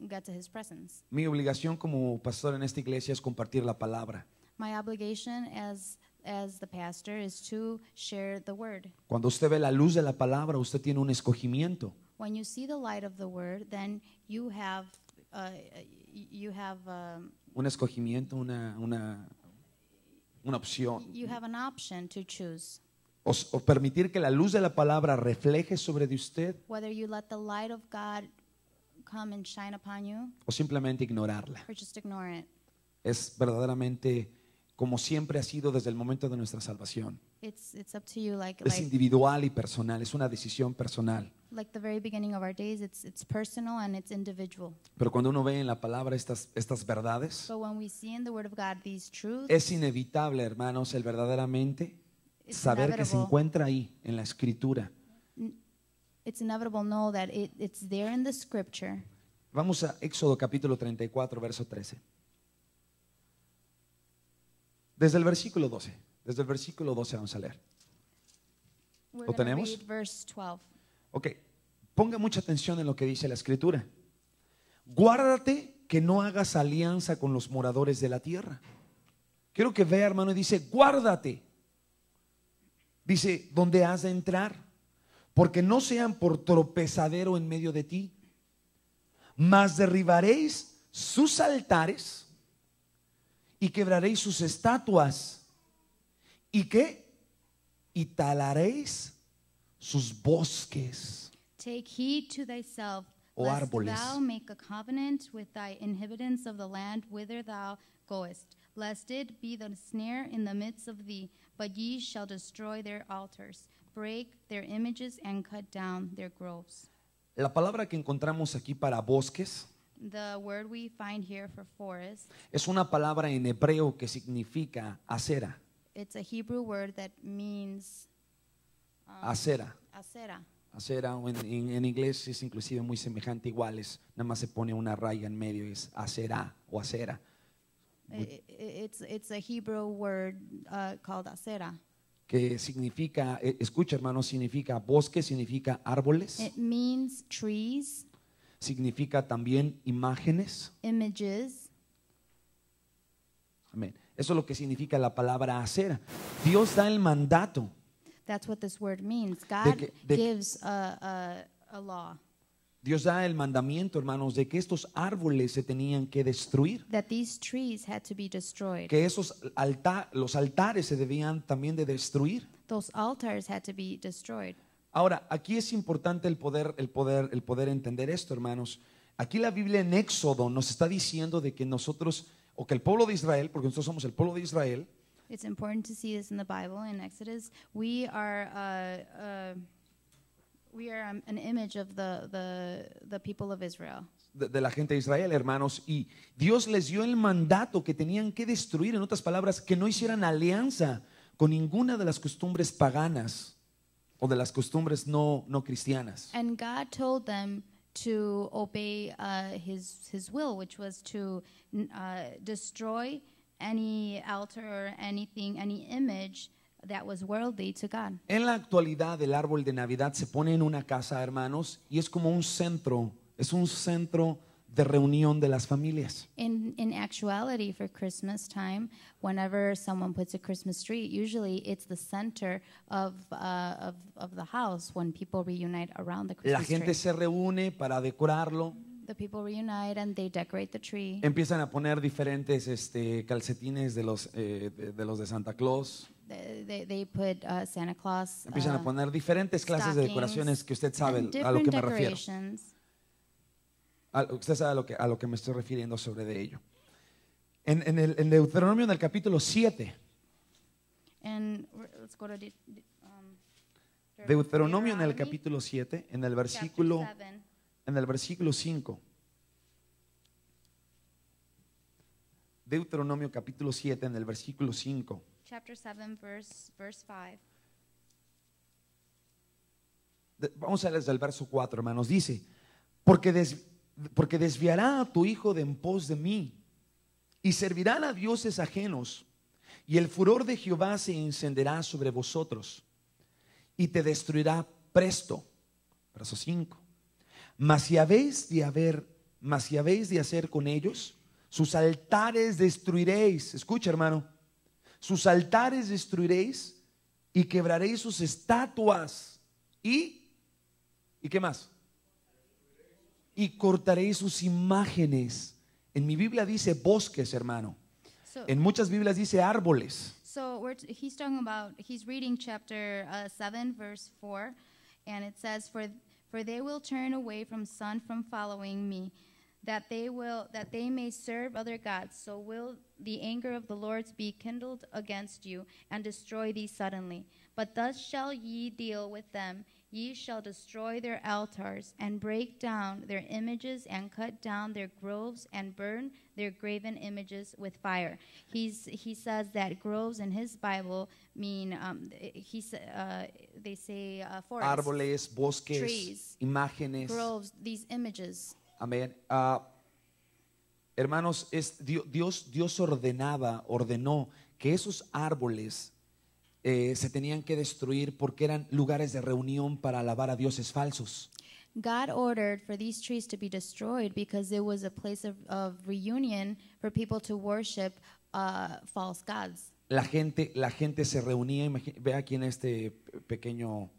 get to His presence. Mi obligación como pastor en esta iglesia es compartir la palabra. My obligation as the pastor is to share the word. Cuando usted ve la luz de la palabra, usted tiene un escogimiento. When you see the light of the word, then you have Un escogimiento, una opción. you have an option to choose O permitir que la luz de la palabra refleje sobre de usted, whether you let the light of God come and shine upon you o simplemente ignorarla. or just ignore it. Es verdaderamente como siempre ha sido desde el momento de nuestra salvación. It's up to you, Es individual y personal, es una decisión personal. like the very beginning of our days. It's personal and it's individual. Pero cuando uno ve en la palabra estas verdades, But when we see in the word of God these truths, es inevitable, hermanos, el verdaderamente it's saber que se inevitable. encuentra ahí en la escritura. It's inevitable to know that it's there in the scripture. Vamos a Éxodo capítulo 34, verso 13. Desde el versículo 12. Desde el versículo 12 vamos a leer. We're ¿Lo gonna tenemos? read verse 12. Ok, ponga mucha atención en lo que dice la escritura. Guárdate que no hagas alianza con los moradores de la tierra. Quiero que vea, hermano, y dice, guárdate. Dice, ¿dónde has de entrar? Porque no sean por tropezadero en medio de ti, mas derribaréis sus altares y quebraréis sus estatuas. ¿Y qué? Y talaréis sus bosques. Take heed to thyself, O lest árboles. thou make a covenant with thy inhabitants of the land whither thou goest, lest it be the snare in the midst of thee. But ye shall destroy their altars, break their images, and cut down their groves. La palabra que encontramos aquí para bosques The word we find here for forest, es una palabra en hebreo que significa acera. it's a Hebrew word that means Acera. asera. Acera o en inglés es inclusive muy semejante, iguales. Nada más se pone una raya en medio y es acera o acera. It's a Hebrew word called asera. Que significa, escucha hermano, significa bosque, significa árboles, It means trees, significa también imágenes. images. Amén. Eso es lo que significa la palabra acera. Dios da el mandato That's what this word means. God de- gives a law Dios da el mandamiento, hermanos, de que estos árboles se tenían que destruir, that these trees had to be destroyed. que los altares se debían también de destruir. Those altars had to be destroyed. Ahora, aquí es importante el poder entender esto, hermanos. Aquí la Biblia en Éxodo nos está diciendo de que nosotros, o que el pueblo de Israel, porque nosotros somos el pueblo de Israel, It's important to see this in the Bible. In Exodus, we are an image of the people of Israel. de la gente de Israel, hermanos, y Dios les dio el mandato que tenían que destruir, en otras palabras, que no hicieran alianza con ninguna de las costumbres paganas o de las costumbres no cristianas. And God told them to obey his will, which was to destroy any altar or anything, any image that was worldly to God. En la actualidad el árbol de Navidad se pone en una casa, hermanos, y es como es un centro de reunión de las familias. In actuality, for Christmas time, whenever someone puts a Christmas tree, usually it's the center of the house when people reunite around the La Christmas gente tree. se reúne para decorarlo. The people reunite and they decorate the tree. Empiezan a poner diferentes calcetines de los de Santa Claus. They put Santa Claus. Empiezan a poner diferentes clases de decoraciones que usted sabe and a lo que different me refiero. decorations. Usted sabe a lo que me estoy refiriendo sobre de ello. En Deuteronomio, en el capítulo 7. And let's go to Deuteronomio en el Deuteronomy, capítulo 7, en el chapter versículo 7. En el versículo 5. Deuteronomio capítulo 7 en el versículo 5. Chapter 7, verse 5. Vamos a leer desde el verso 4, hermanos. Dice, porque desviará a tu hijo de en pos de mí y servirán a dioses ajenos, y el furor de Jehová se encenderá sobre vosotros y te destruirá presto. Verso 5. Mas si habéis de hacer con ellos, sus altares destruiréis. Escucha, hermano. Sus altares destruiréis y quebraréis sus estatuas. ¿Y qué más? Y cortaréis sus imágenes. En mi Biblia dice bosques, hermano. So, En muchas Biblias dice árboles. he's talking about, he's reading chapter 7, verse 4, and it says, For they will turn away from following me, that they may serve other gods. So will the anger of the Lord be kindled against you, and destroy thee suddenly. But thus shall ye deal with them. Ye shall destroy their altars, and break down their images, and cut down their groves, and burn their graven images with fire. He says that groves in his Bible mean, they say forests, Árboles, bosques, trees, imágenes. groves, these images. Amén. Hermanos, Dios ordenó que esos árboles se tenían que destruir porque eran lugares de reunión para alabar a dioses falsos. God ordered for these trees to be destroyed because it was a place of reunion for people to worship false gods. La gente se reunía, ve aquí en este pequeño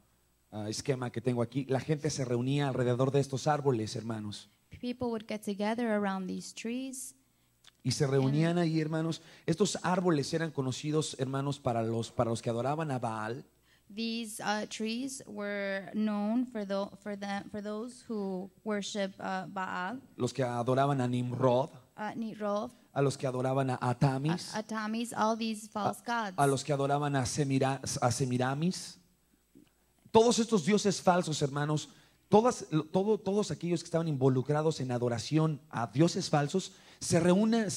esquema que tengo aquí, la gente se reunía alrededor de estos árboles, hermanos. People would get together around these trees. Y se reunían ahí, hermanos. Estos árboles eran conocidos, hermanos, para los que adoraban a Baal. These trees were known for those who worship Baal, Los que adoraban a Nimrod, Nitrov, a los que adoraban a Atamis, Atamis, all these false gods. a los que adoraban a Semiramis. Todos estos dioses falsos, hermanos, todos aquellos que estaban involucrados en adoración a dioses falsos se reunían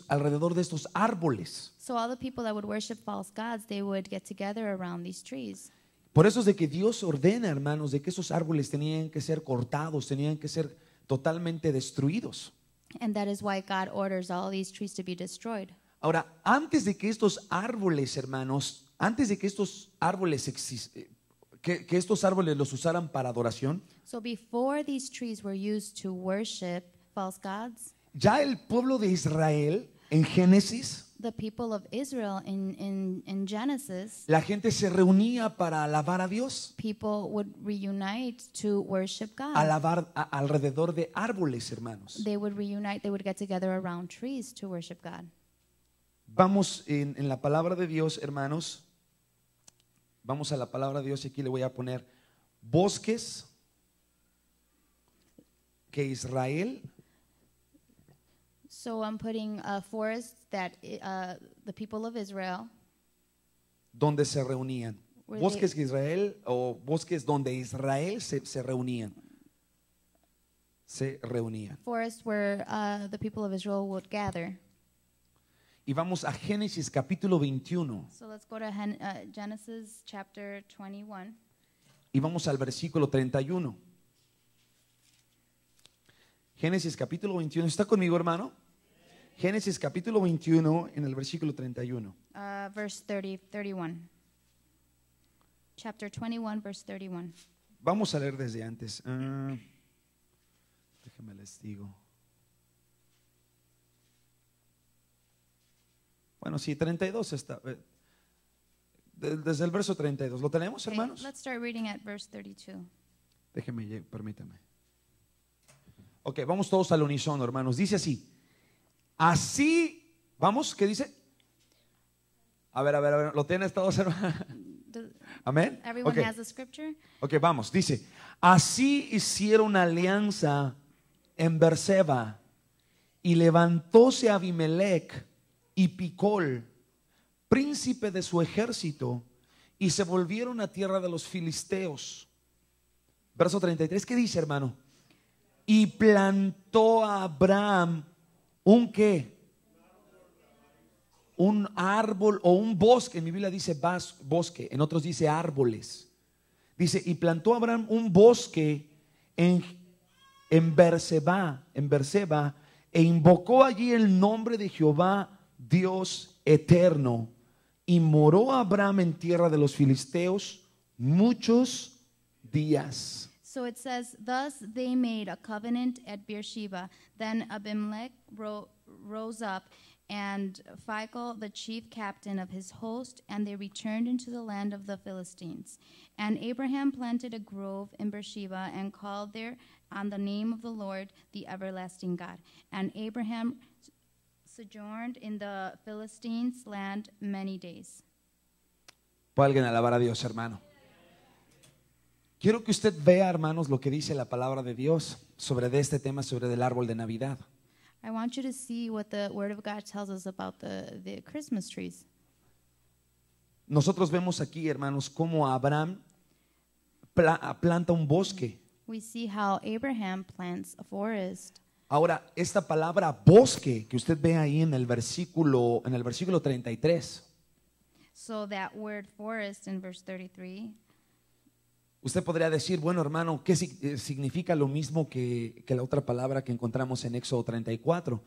alrededor de estos árboles. So all the people that would worship false gods, they would get together around these trees. Por eso es de que Dios ordena, hermanos, de que esos árboles tenían que ser cortados, tenían que ser totalmente destruidos. And that is why God orders all these trees to be destroyed. Ahora, antes de que estos árboles, hermanos, que estos árboles los usaran para adoración, So before these trees were used to worship false gods, ya el pueblo de Israel en Génesis, the people of Israel in Genesis, la gente se reunía para alabar a Dios, people would reunite to worship God. alrededor de árboles, hermanos. They would reunite, they would get together around trees to worship God. Vamos en la palabra de Dios, hermanos. Vamos a la palabra de Dios y aquí le voy a poner bosques que Israel So I'm putting forests that the people of Israel, donde se reunían. Where Bosques que Israel o bosques donde Israel se reunían. Se reunían. forests where the people of Israel would gather. y vamos a Génesis capítulo 21 So let's go to Genesis chapter 21. y vamos al versículo 31. Génesis capítulo 21. ¿Está conmigo, hermano? Génesis capítulo 21 en el versículo 31. Verse 31. Chapter 21, verse 31. Vamos a leer desde antes. Déjenme les digo. Bueno, sí, 32 está. Desde el verso 32. ¿Lo tenemos, Okay, hermanos? let's start reading at verse 32. Déjenme, permítame. Ok, vamos todos al unísono, hermanos. Dice así. Así, vamos, ¿qué dice? A ver, ¿lo tienen todos, hermanos? Amén. Everyone Ok. has the scripture? Ok, vamos, dice, así hicieron alianza en Berseba y levantóse Abimelech y Picol, príncipe de su ejército, y se volvieron a tierra de los filisteos. Verso 33, ¿qué dice, hermano? Y plantó a Abraham un ¿qué? Un árbol o un bosque. En mi Biblia dice bosque, en otros dice árboles. Dice, y plantó Abraham un bosque en Berseba, e invocó allí el nombre de Jehová, Dios eterno. Y moró Abraham en tierra de los filisteos muchos días. So it says, thus they made a covenant at Beersheba. Then Abimelech rose up, and Phicol, the chief captain of his host, and they returned into the land of the Philistines. And Abraham planted a grove in Beersheba and called there on the name of the Lord, the everlasting God. And Abraham sojourned in the Philistines' land many days. ¿Puede alguien alabar a Dios, hermano? Quiero que usted vea, hermanos, lo que dice la palabra de Dios sobre este tema, sobre el árbol de Navidad. I want you to see what the Word of God tells us about the Christmas trees. Nosotros vemos aquí, hermanos, cómo Abraham planta un bosque. We see how Abraham plants a forest. Ahora, esta palabra bosque que usted ve ahí en el versículo 33, So that word forest in verse 33, usted podría decir, bueno, hermano, ¿qué significa lo mismo que la otra palabra que encontramos en Éxodo 34?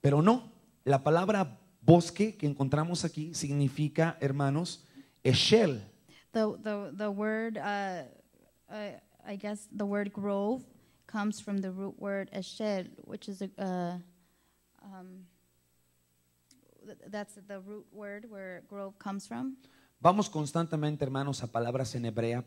Pero no, la palabra bosque que encontramos aquí significa, hermanos, eshel. the word, I guess the word grove comes from the root word eshed, which is that's the root word where grove comes from. Vamos constantemente, hermanos, a palabras en hebrea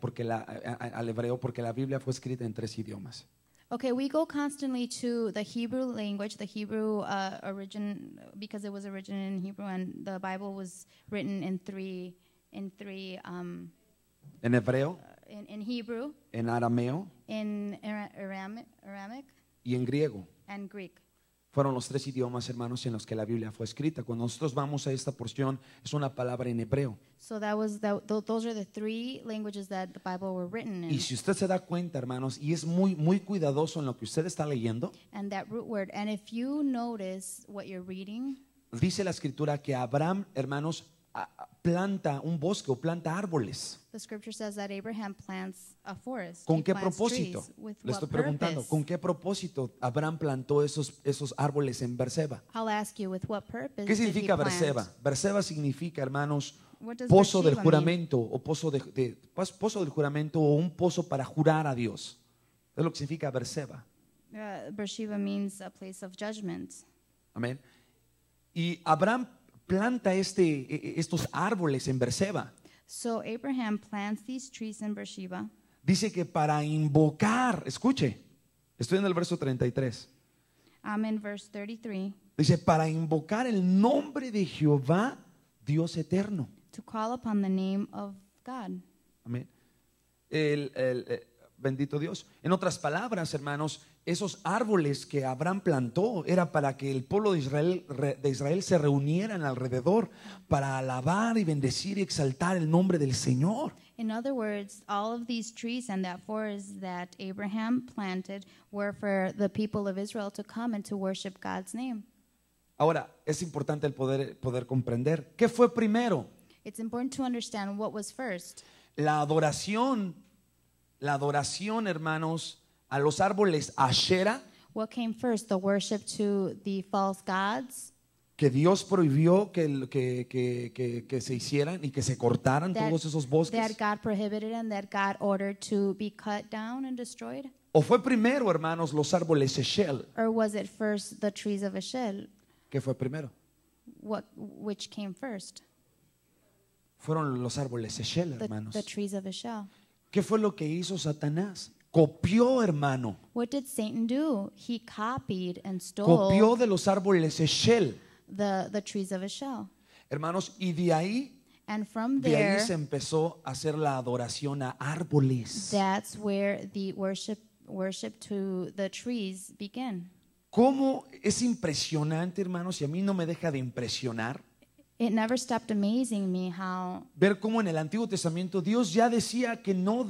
al hebreo porque la Biblia fue escrita en 3 idiomas. Okay, we go constantly to the Hebrew language, the Hebrew origin, because it was originated in Hebrew, and the Bible was written in three En hebreo, in Hebrew, en arameo in Aramaic, y en griego. and Greek. Fueron los 3 idiomas, hermanos, en los que la Biblia fue escrita. Cuando nosotros vamos a esta porción, es una palabra en hebreo. So those are the 3 languages that the Bible were written in. Y si usted se da cuenta, hermanos, y es muy, muy cuidadoso en lo que usted está leyendo, And that root word, and if you notice what you're reading, dice la escritura que Abraham, hermanos, planta un bosque o planta árboles. the scripture says that Abraham plants a forest. ¿Con He qué plants propósito? trees. With Le what estoy preguntando, purpose? ¿con qué propósito Abraham plantó esos árboles en Berseba? I'll ask you, with what purpose ¿Qué did he significa plant? Berseba? Berseba significa, hermanos, What does pozo del Beersheba juramento o pozo del juramento o un pozo para jurar a Dios. Es lo que significa Berseba. Beersheba means a place of judgment. Amén. Y Abraham planta estos árboles en Berseba. So Abraham plants these trees in Beersheba. Dice que para invocar, escuche, estoy en el verso 33. I'm in verse 33. Dice, para invocar el nombre de Jehová, Dios eterno. To call upon the name of God. Amén. Bendito Dios. En otras palabras, hermanos, esos árboles que Abraham plantó era para que el pueblo de Israel se reunieran alrededor para alabar y bendecir y exaltar el nombre del Señor. In other words, all of these trees and that forest that Abraham planted were for the people of Israel to come and to worship God's name. Ahora, es importante el poder comprender. ¿Qué fue primero? It's important to understand what was first. La adoración, hermanos, a los árboles Ashera, What came first, the worship to the false gods que Dios prohibió que se hicieran y que se cortaran that, todos esos that bosques. God prohibited and that God ordered to be cut down and destroyed? ¿O fue primero, hermanos, los árboles Eshel? Or was it first the trees of Ashel? ¿Qué fue primero? Which came first? Fueron los árboles Eshel, hermanos. The trees of Ashel. ¿Qué fue lo que hizo Satanás? Copió, hermano. What did Satan do? He copied and stole Copió de los árboles Eshel, the trees of Ashel. hermanos, y de ahí And from De ahí there, se empezó a hacer la adoración a árboles. that's where the worship to the trees began. ¿Cómo es impresionante, hermanos? Y a mí no me deja de impresionar It never stopped amazing me how ver cómo en el Antiguo Testamento Dios ya decía que no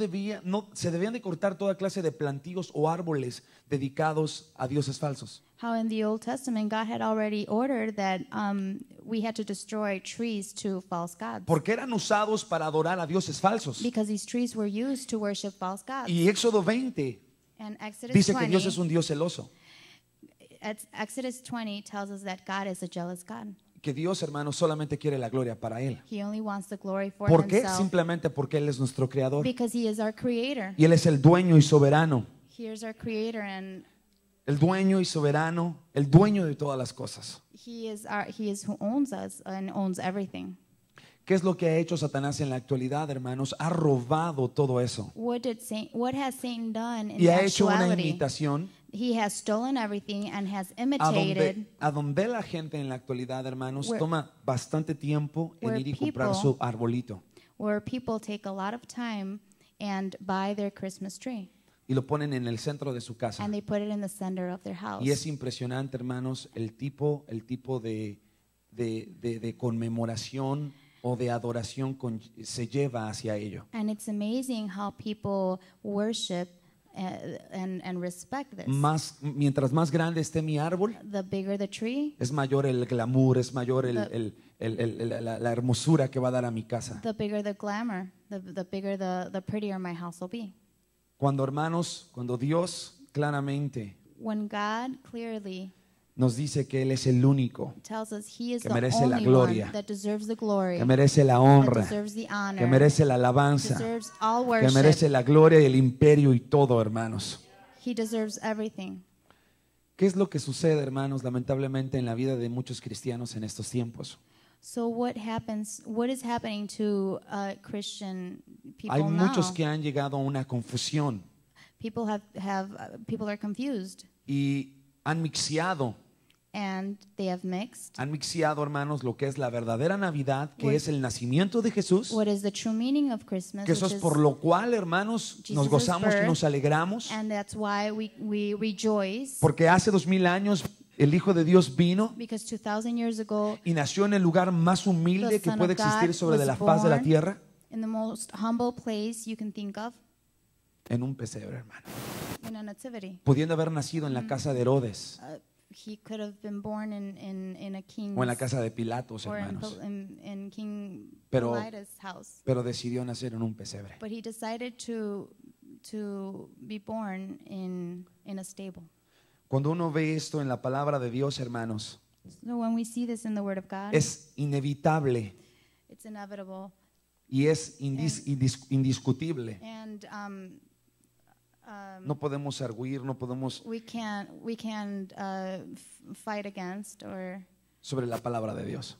se debían de cortar toda clase de plantíos o árboles dedicados a dioses falsos. in the Old Testament God had already ordered that we had to destroy trees to false gods. Porque eran usados para adorar a dioses falsos. Because these trees were used to worship false gods. Y Éxodo 20 And Exodus dice que 20, Dios es un Dios celoso. Exodus 20 tells us that God is a jealous God. Que Dios, hermanos, solamente quiere la gloria para Él. He only wants the glory for ¿Por qué? himself. Simplemente porque Él es nuestro creador. Because he is our creator. Y Él es el dueño y soberano. He is our creator and El dueño y soberano, el dueño de todas las cosas. he is who owns us and owns everything. ¿Qué es lo que ha hecho Satanás en la actualidad, hermanos? Ha robado todo eso. What has Satan done in Y ha hecho una actuality? imitación He has stolen everything and has a imitated donde la gente en la actualidad, hermanos, Where- toma bastante tiempo en where ir y comprar people- su arbolito. where people take a lot of time and buy their Christmas tree Y lo ponen en el centro de su casa. and they put it in the center of their house. Y es impresionante, hermanos, el tipo de conmemoración o de adoración se lleva hacia ello. And it's amazing how people worship and respect this. Mientras más grande esté mi árbol, The bigger the tree, es mayor el glamour, es mayor la hermosura que va a dar a mi casa. the bigger the glamour, the bigger the prettier my house will be. Cuando Dios claramente When God clearly nos dice que Él es el único, tells us He is que the merece la only gloria, one that deserves the glory, que merece la that honra, deserves the honor, que merece la alabanza, deserves all que worship. merece la gloria y el imperio y todo, hermanos. He deserves everything. ¿Qué es lo que sucede, hermanos, lamentablemente en la vida de muchos cristianos en estos tiempos? So what is happening to Christian people Hay muchos now? que han llegado a una confusión People people are confused y han mixeado, and they have mixed hermanos, lo que es la verdadera Navidad, que What- es el nacimiento de Jesús, what is the true meaning of Christmas, que eso which es is- por lo cual, hermanos, nos Jesus' gozamos y birth, nos alegramos, and that's why we rejoice, porque hace 2000 años el Hijo de Dios vino because 2,000 years ago, y nació en el lugar más humilde the que Son puede of God existir sobre de was la faz de la born tierra, in the most humble place you can think of, en un pesebre, hermano, in a nativity. pudiendo haber nacido en la casa de Herodes He could have been born in a king's o en la casa de Pilatos, or hermanos, in King Pero- Pilatus' house. pero decidió nacer en un pesebre. But he decided to be born in a stable. Cuando uno ve esto en la palabra de Dios, hermanos, So when we see this in the Word of God, es inevitable it's inevitable. y es indiscutible. And No podemos arguir, no podemos we can't fight against or sobre la palabra de Dios.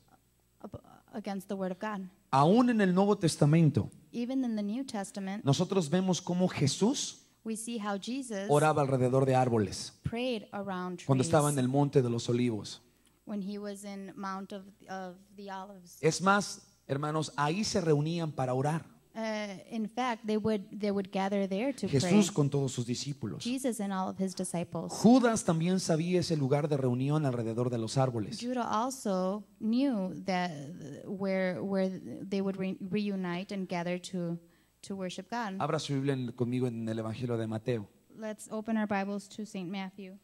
against the Word of God. Aún en el Nuevo Testamento, Even in the New Testament, nosotros vemos cómo Jesús we see how Jesus oraba alrededor de árboles prayed around cuando trees estaba en el monte de los olivos. when he was in Mount of the Olives. Es más, hermanos, ahí se reunían para orar. In fact, they would gather there to Jesús pray. con todos sus discípulos. Jesus and all of his disciples. Judas también sabía ese lugar de reunión alrededor de los árboles. Judah also knew that where they would reunite and gather to worship God. Abra su Biblia conmigo en el Evangelio de Mateo. Let's open our Bibles to St. Matthew.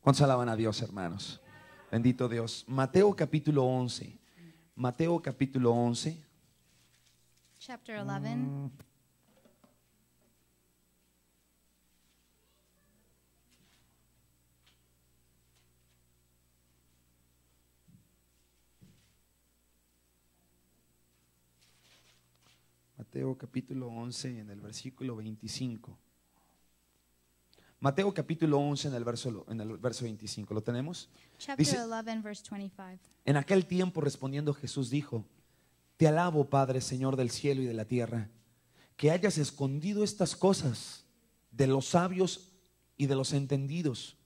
¿Cuántos alaban a Dios, hermanos? Bendito Dios. Mateo capítulo 11. Mateo capítulo 11. Chapter 11. Mateo capítulo 11 en el versículo 25. Mateo capítulo 11 en el verso 25. ¿Lo tenemos? Chapter Dice, 11, verse 25. en aquel tiempo respondiendo Jesús dijo: Te alabo, Padre, Señor del cielo y de la tierra, que hayas escondido estas cosas de los sabios y de los entendidos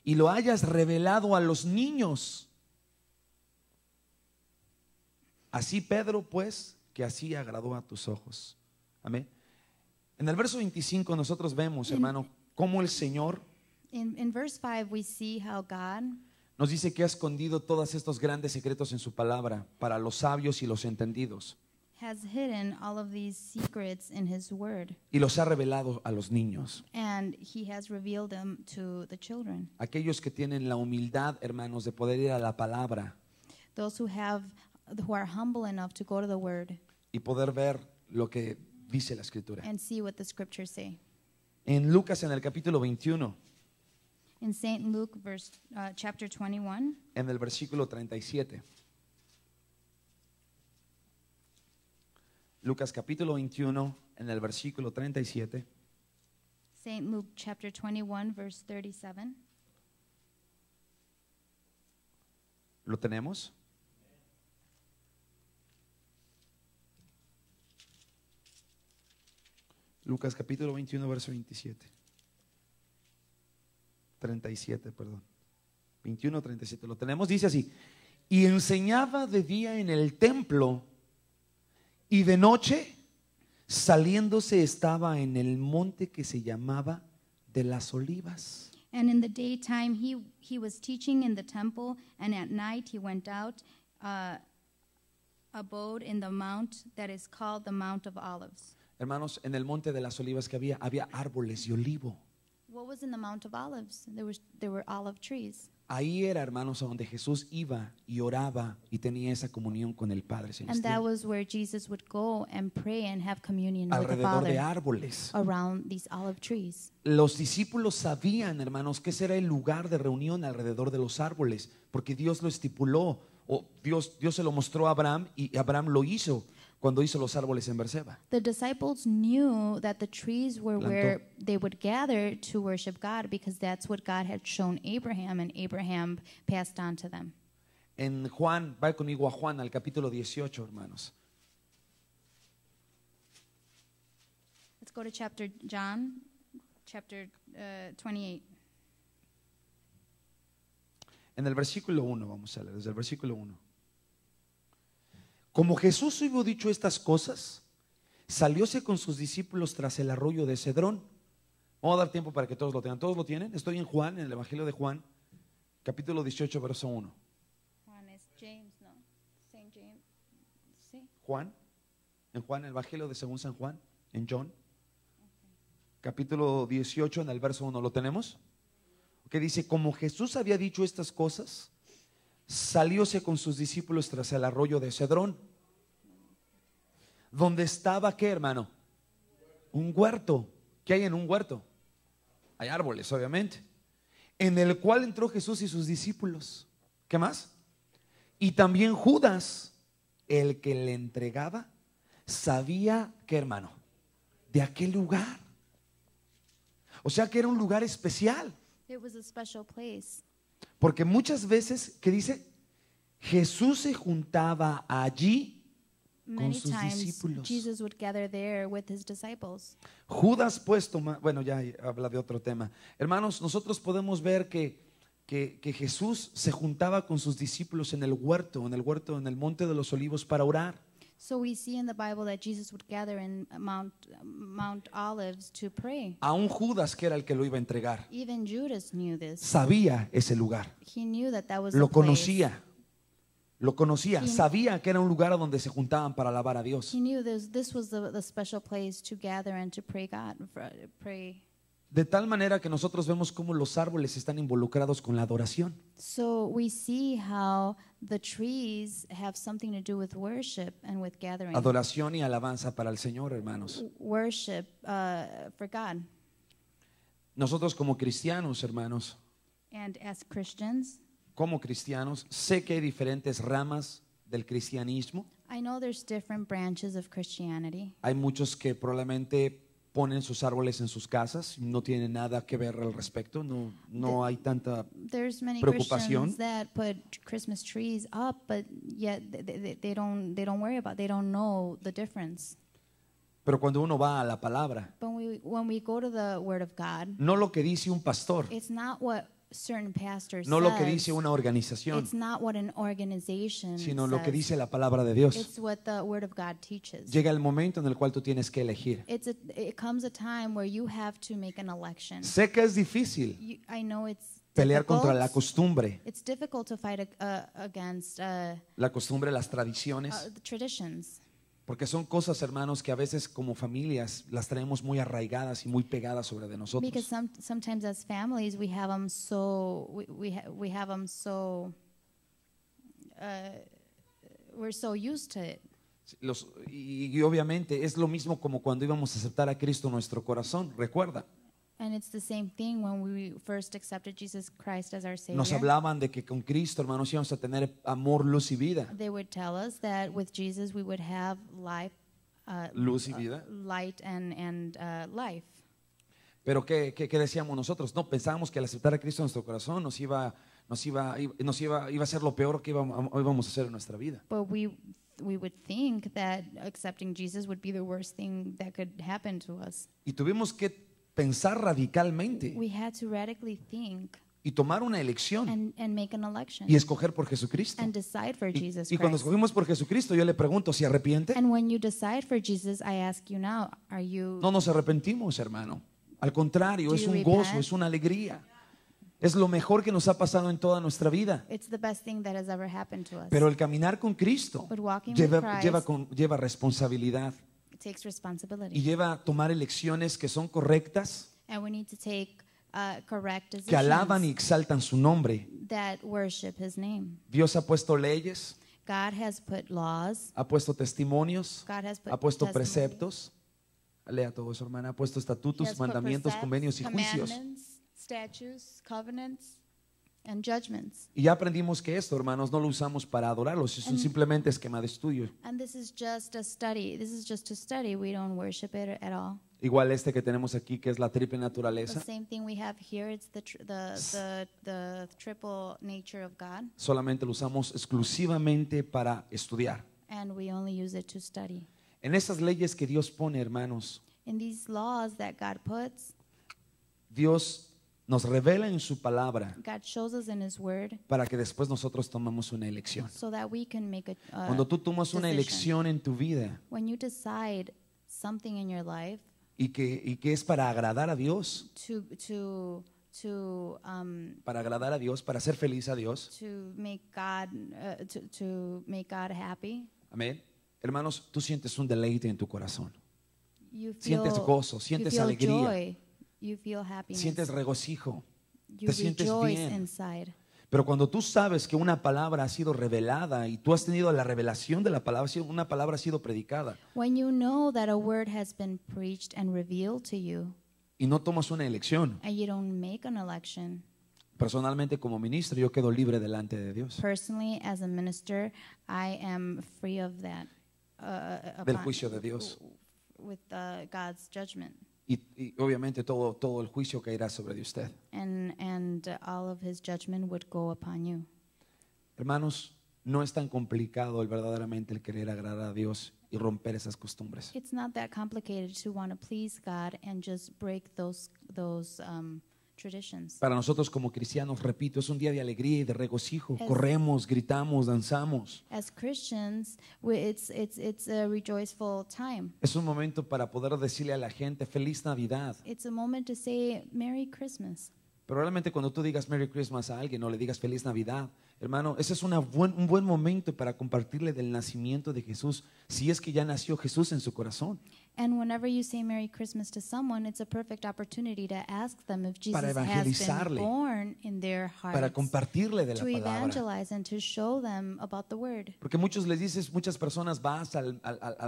y lo hayas revelado a los niños. Así, Pedro, pues, que así agradó a tus ojos. Amén. En el verso 25 nosotros vemos, hermano, cómo el Señor In verse 5, we see how God nos dice que ha escondido todos estos grandes secretos en su palabra para los sabios y los entendidos, has hidden all of these secrets in His Word, y los ha revelado a los niños. and He has revealed them to the children. Aquellos que tienen la humildad, hermanos, de poder ir a la palabra Those who are humble enough to go to the Word y poder ver lo que dice la Escritura. and see what the Scriptures say. En Lucas, en el capítulo 21, In St. Luke, chapter 21, en el versículo 37. Lucas capítulo 21, en el versículo 37. St. Luke, chapter 21, verse 37. ¿Lo tenemos? Lucas capítulo 21, verso 27. 37, perdón. 21, 37. Lo tenemos, dice así: y enseñaba de día en el templo, y de noche saliéndose estaba en el monte que se llamaba de las Olivas. And in the daytime he was teaching in the temple, and at night he went out, abode in the mount that is called the Mount of Olives. Hermanos, en el monte de las Olivas que había árboles de olivo. What was in the Mount of Olives? There were olive trees. Ahí era, hermanos, a donde Jesús iba y oraba y tenía esa comunión con el Padre And that Celestial. was where Jesus would go and pray and have communion with the Alrededor de Father árboles. around these olive trees. Los discípulos sabían, hermanos, que ese era el lugar de reunión alrededor de los árboles, porque Dios lo estipuló, o Dios se lo mostró a Abraham, y Abraham lo hizo cuando hizo los árboles en Berseba. The disciples knew that the trees were Plantó. where they would gather to worship God, because that's what God had shown Abraham, and Abraham passed on to them. En Juan, va conmigo a Juan al capítulo 18, hermanos. Let's go to John, chapter 28. En el versículo 1, vamos a leer, desde el versículo 1. Como Jesús hubo dicho estas cosas, salióse con sus discípulos tras el arroyo de Cedrón. Vamos a dar tiempo para que todos lo tengan. ¿Todos lo tienen? Estoy en Juan, en el Evangelio de Juan, capítulo 18, verso 1. Juan is James, no? Saint James. Sí. Juan, en Juan, el Evangelio de según San Juan, en John, capítulo 18, en el verso 1. ¿Lo tenemos? Que dice: como Jesús había dicho estas cosas, salióse con sus discípulos tras el arroyo de Cedrón, donde estaba, ¿qué, hermano? Un huerto. ¿Qué hay en un huerto? Hay árboles, obviamente, en el cual entró Jesús y sus discípulos. ¿Qué más? Y también Judas, el que le entregaba, sabía, ¿qué, hermano? De aquel lugar. O sea que era un lugar especial. It was a special place. Porque muchas veces, ¿qué dice? Jesús se juntaba allí con Many sus times discípulos. Jesus would gather there with his disciples. Judas pues toma, bueno, ya habla de otro tema. Hermanos, nosotros podemos ver que Jesús se juntaba con sus discípulos en el huerto, en el monte de los olivos para orar. So we see in the Bible that Jesus would gather in Mount Olives to pray. Aún Judas, que era el que lo iba a entregar, Even Judas knew this. sabía ese lugar, He knew that was lo the place. conocía, sabía que era un lugar a donde se juntaban para alabar a Dios. He knew this was the special place to gather and to pray God, pray De tal manera que nosotros vemos cómo los árboles están involucrados con la adoración. So we see how the trees have something to do with worship and with gathering. Adoración y alabanza para el Señor, hermanos. Worship for God. Nosotros como cristianos, hermanos, And as Christians, como cristianos, sé que hay diferentes ramas del cristianismo. I know there's different branches of Christianity. Hay muchos que probablemente ponen sus árboles en sus casas, no tienen nada que ver al respecto, no hay tanta. There's many Preocupación. Christians that put Christmas trees up, but yet they don't worry about. They don't know the difference. Pero cuando uno va a la palabra, But when we go to the Word of God, no lo que dice un pastor, it's not what certain pastors no lo que says. dice una organización, It's not what an organization sino lo que says. dice la palabra de Dios. It's what the Word of God teaches. Llega el momento en el cual tú tienes que elegir. It comes a time where you have to make an election. Sé que es difícil I know it's pelear contra la difficult. costumbre, It's difficult to fight against la costumbre, las tradiciones, the traditions. porque son cosas, hermanos, que a veces como familias las traemos muy arraigadas y muy pegadas sobre de Because nosotros. sometimes as families we have them so we have them so we're so used to it. Y obviamente es lo mismo como cuando íbamos a aceptar a Cristo en nuestro corazón, recuerda. And it's the same thing when we first accepted Jesus Christ as our Savior. Nos hablaban de que con Cristo, hermanos, íbamos a tener amor, luz y vida. They would tell us that with Jesus we would have life, Luz y vida. light and life. Pero ¿qué decíamos nosotros? No, pensábamos que al aceptar a Cristo en nuestro corazón iba a ser lo peor que íbamos a hacer en nuestra vida. But we would think that accepting Jesus would be the worst thing that could happen to us. Y tuvimos que pensar radicalmente We had to radically think y tomar una elección and make an election y escoger por Jesucristo. and decide for Jesus Y cuando Christ. escogimos por Jesucristo, yo le pregunto, ¿se arrepiente? And when you decide for Jesus, I ask you now, are you No nos arrepentimos, hermano. Al contrario, Do es you un gozo, repent? es una alegría. Es lo mejor que nos ha pasado en toda nuestra vida. It's the best thing that has ever happened to us. Pero el caminar con Cristo But walking with Christ lleva responsabilidad It takes responsibility. y lleva a tomar elecciones que son correctas, And we need to take correct que alaban y decisions exaltan su nombre. that worship His name. Dios ha puesto leyes, God has put laws. ha puesto testimonios, God has put ha puesto testimony. preceptos. Lea todo eso, hermana. Ha puesto He estatutos, has put mandamientos, precepts, convenios y juicios. commandments, statutes, covenants, and judgments. Y ya aprendimos que esto, hermanos, no lo usamos para adorarlos, es un simplemente esquema de estudio. And this is just a study. This is just to study. We don't worship it at all. Igual este que tenemos aquí, que es la triple The naturaleza, same thing we have here. It's the triple nature of God, solamente lo usamos exclusivamente para estudiar. and we only use it to study. En esas leyes que Dios pone, hermanos, In these laws that God puts, Dios nos revela en su palabra God shows us in His Word para que después nosotros tomamos una elección. so that we can make a Cuando tú tomas una decision. elección en tu vida When you decide something in your life y que es para agradar a Dios, to para hacer feliz a Dios, make God to make God happy, amén. Hermanos, tú sientes un deleite en tu corazón, you sientes feel gozo, sientes you feel alegría, joy, you feel happiness, sientes regocijo, you te sientes rejoice bien. inside. Pero cuando tú sabes que una palabra ha sido revelada y tú has tenido la revelación de la palabra, una palabra ha sido predicada When you know that a word has been preached and revealed to you, y no tomas una elección, and you don't make an election, personalmente como ministro yo quedo libre delante de Dios personally as a minister, I am free of that. del juicio de Dios. With God's judgment, Y obviamente todo el juicio caerá sobre de usted. and all of His judgment would go upon you. Hermanos, no es tan complicado verdaderamente el querer agradar a Dios y romper esas costumbres. It's not that complicated to want to please God and just break those traditions. Para nosotros como cristianos, repito, es un día de alegría y de regocijo. Es- Corremos, gritamos, danzamos. As Christians, it's a rejoiceful time. Es un momento para poder decirle a la gente feliz Navidad. It's a moment to say Merry Christmas. Probablemente cuando tú digas Merry Christmas a alguien o le digas feliz Navidad, hermano, ese es un buen momento para compartirle del nacimiento de Jesús, si es que ya nació Jesús en su corazón. And whenever you say Merry Christmas to someone, it's a perfect opportunity to ask them if Jesus para has been evangelizarle, born in their para hearts, compartirle de la to palabra. evangelize and to show them about the word. Porque muchos les dices, muchas personas vas a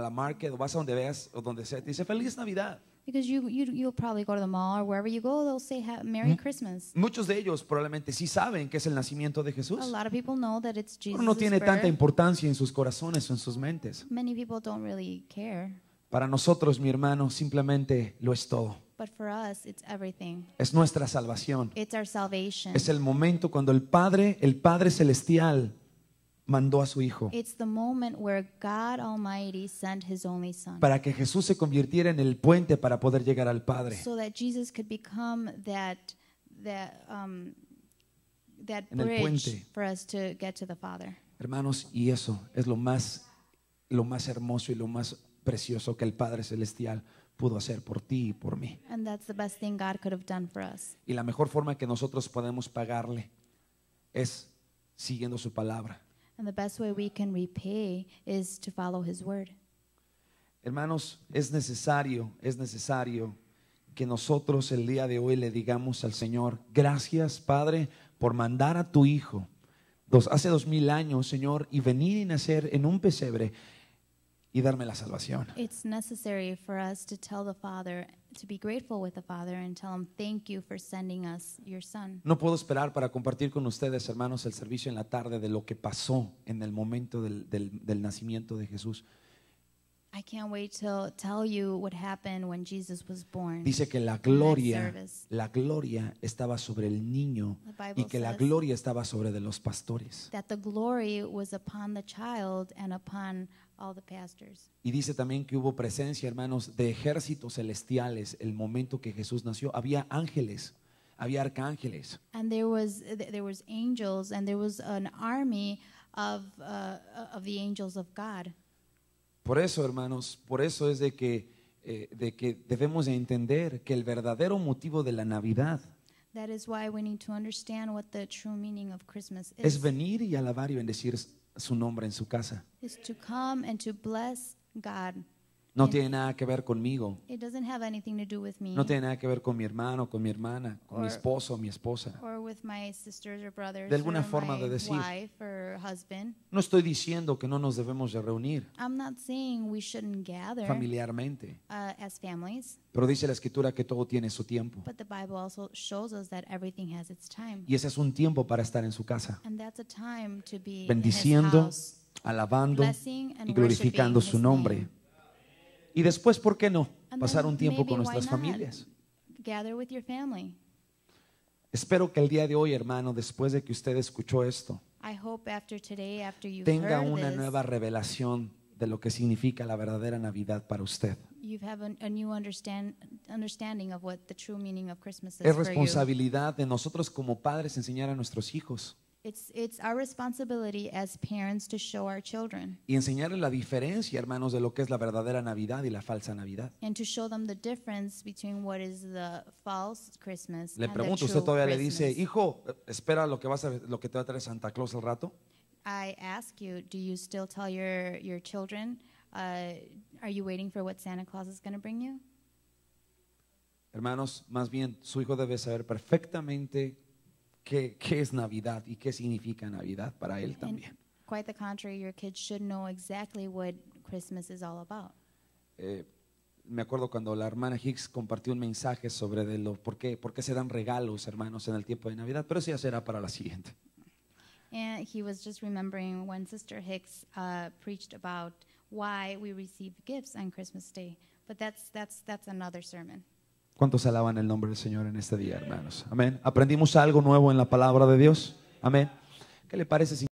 la market o vas a donde veas o donde sea, te dice Feliz Navidad. Because you'll probably go to the mall or wherever you go, they'll say Merry Christmas. Muchos de ellos probablemente sí saben que es el nacimiento de A Jesús, lot of people know that it's pero Jesus' no tiene tanta birth. importancia en sus corazones o en sus mentes. Many people don't really care. Para nosotros, mi hermano, simplemente lo es todo. But for us, it's everything. Es nuestra salvación. It's our salvation. Es el momento cuando el Padre Celestial mandó a su Hijo It's the moment where God Almighty sent His only Son, para que Jesús se convirtiera en el puente para poder llegar al Padre. so that Jesus could become that En el bridge puente. for us to get to the Father. Hermanos, y eso es lo más hermoso y lo más precioso que el Padre Celestial pudo hacer por ti y por mí. And that's the best thing God could have done for us. Y la mejor forma que nosotros podemos pagarle es siguiendo su palabra. And the best way we can repay is to follow His word. Hermanos, es necesario que nosotros el día de hoy le digamos al Señor, gracias Padre por mandar a tu Hijo hace 2000 años, Señor, y venir y nacer en un pesebre y darme la salvación. It's necessary for us to tell the Father, to be grateful with the Father and tell Him, thank you for sending us your Son. No puedo esperar para compartir con ustedes, hermanos, el servicio en la tarde de lo que pasó en el momento del nacimiento de Jesús. I can't wait to tell you what happened when Jesus was born. Dice que la gloria estaba sobre el niño The Bible y que la says gloria estaba sobre de los pastores. that the glory was upon the child and upon all the pastors. Y dice también que hubo presencia, hermanos, de ejércitos celestiales el momento que Jesús nació. Había ángeles, había arcángeles. And there was angels, and there was an army of the angels of God. Por eso, hermanos, por eso es de que debemos de entender que el verdadero motivo de la Navidad That is why we need to understand what the true meaning of Christmas es is. venir y alabar y bendecir su nombre en su casa. Is to come and to bless God. No tiene nada que ver conmigo, It doesn't have anything to do with me no tiene nada que ver con mi hermano, con mi hermana, con mi Or- esposo, mi esposa. or with my sisters or brothers De alguna or forma my de decir. wife or husband. No estoy diciendo que no nos debemos de reunir I'm not saying we shouldn't gather familiarmente, as families, pero dice la Escritura que todo tiene su tiempo. but the Bible also shows us that everything has its time. Y ese es un tiempo para estar en su casa, And that's a time to be in His bendiciendo, house, alabando blessing and y glorificando worshiping su His nombre. name. Y después, ¿por qué no? And Pasar then un tiempo maybe con why nuestras not? familias. Gather with your family. Espero que el día de hoy, hermano, después de que usted escuchó esto, I hope after today, after you've tenga heard una this, nueva revelación de lo que significa la verdadera Navidad para usted. you have a new understanding of what the true meaning of Christmas is Es for you. responsabilidad de nosotros como padres enseñar a nuestros hijos It's our responsibility as parents to show our children y enseñarles la diferencia, hermanos, de lo que es la verdadera Navidad y la falsa Navidad. and to show them the difference between what is the false Christmas Le and the pregunto, true usted todavía le dice, Christmas. hijo, espera lo que te va a traer Santa Claus al rato. I ask you, do you still tell your children, are you waiting for what Santa Claus is going to bring you? Hermanos, más bien su hijo debe saber perfectamente qué es Navidad y qué significa Navidad para él And también. quite the contrary, your kids should know exactly what Christmas is all about. Me acuerdo cuando la hermana Hicks compartió un mensaje sobre por qué se dan regalos, hermanos, en el tiempo de Navidad, pero eso ya será para la siguiente. And he was just remembering when Sister Hicks preached about why we receive gifts on Christmas Day. But that's another sermon. ¿Cuántos alaban el nombre del Señor en este día, hermanos? Amén. ¿Aprendimos algo nuevo en la palabra de Dios? Amén. ¿Qué le parece si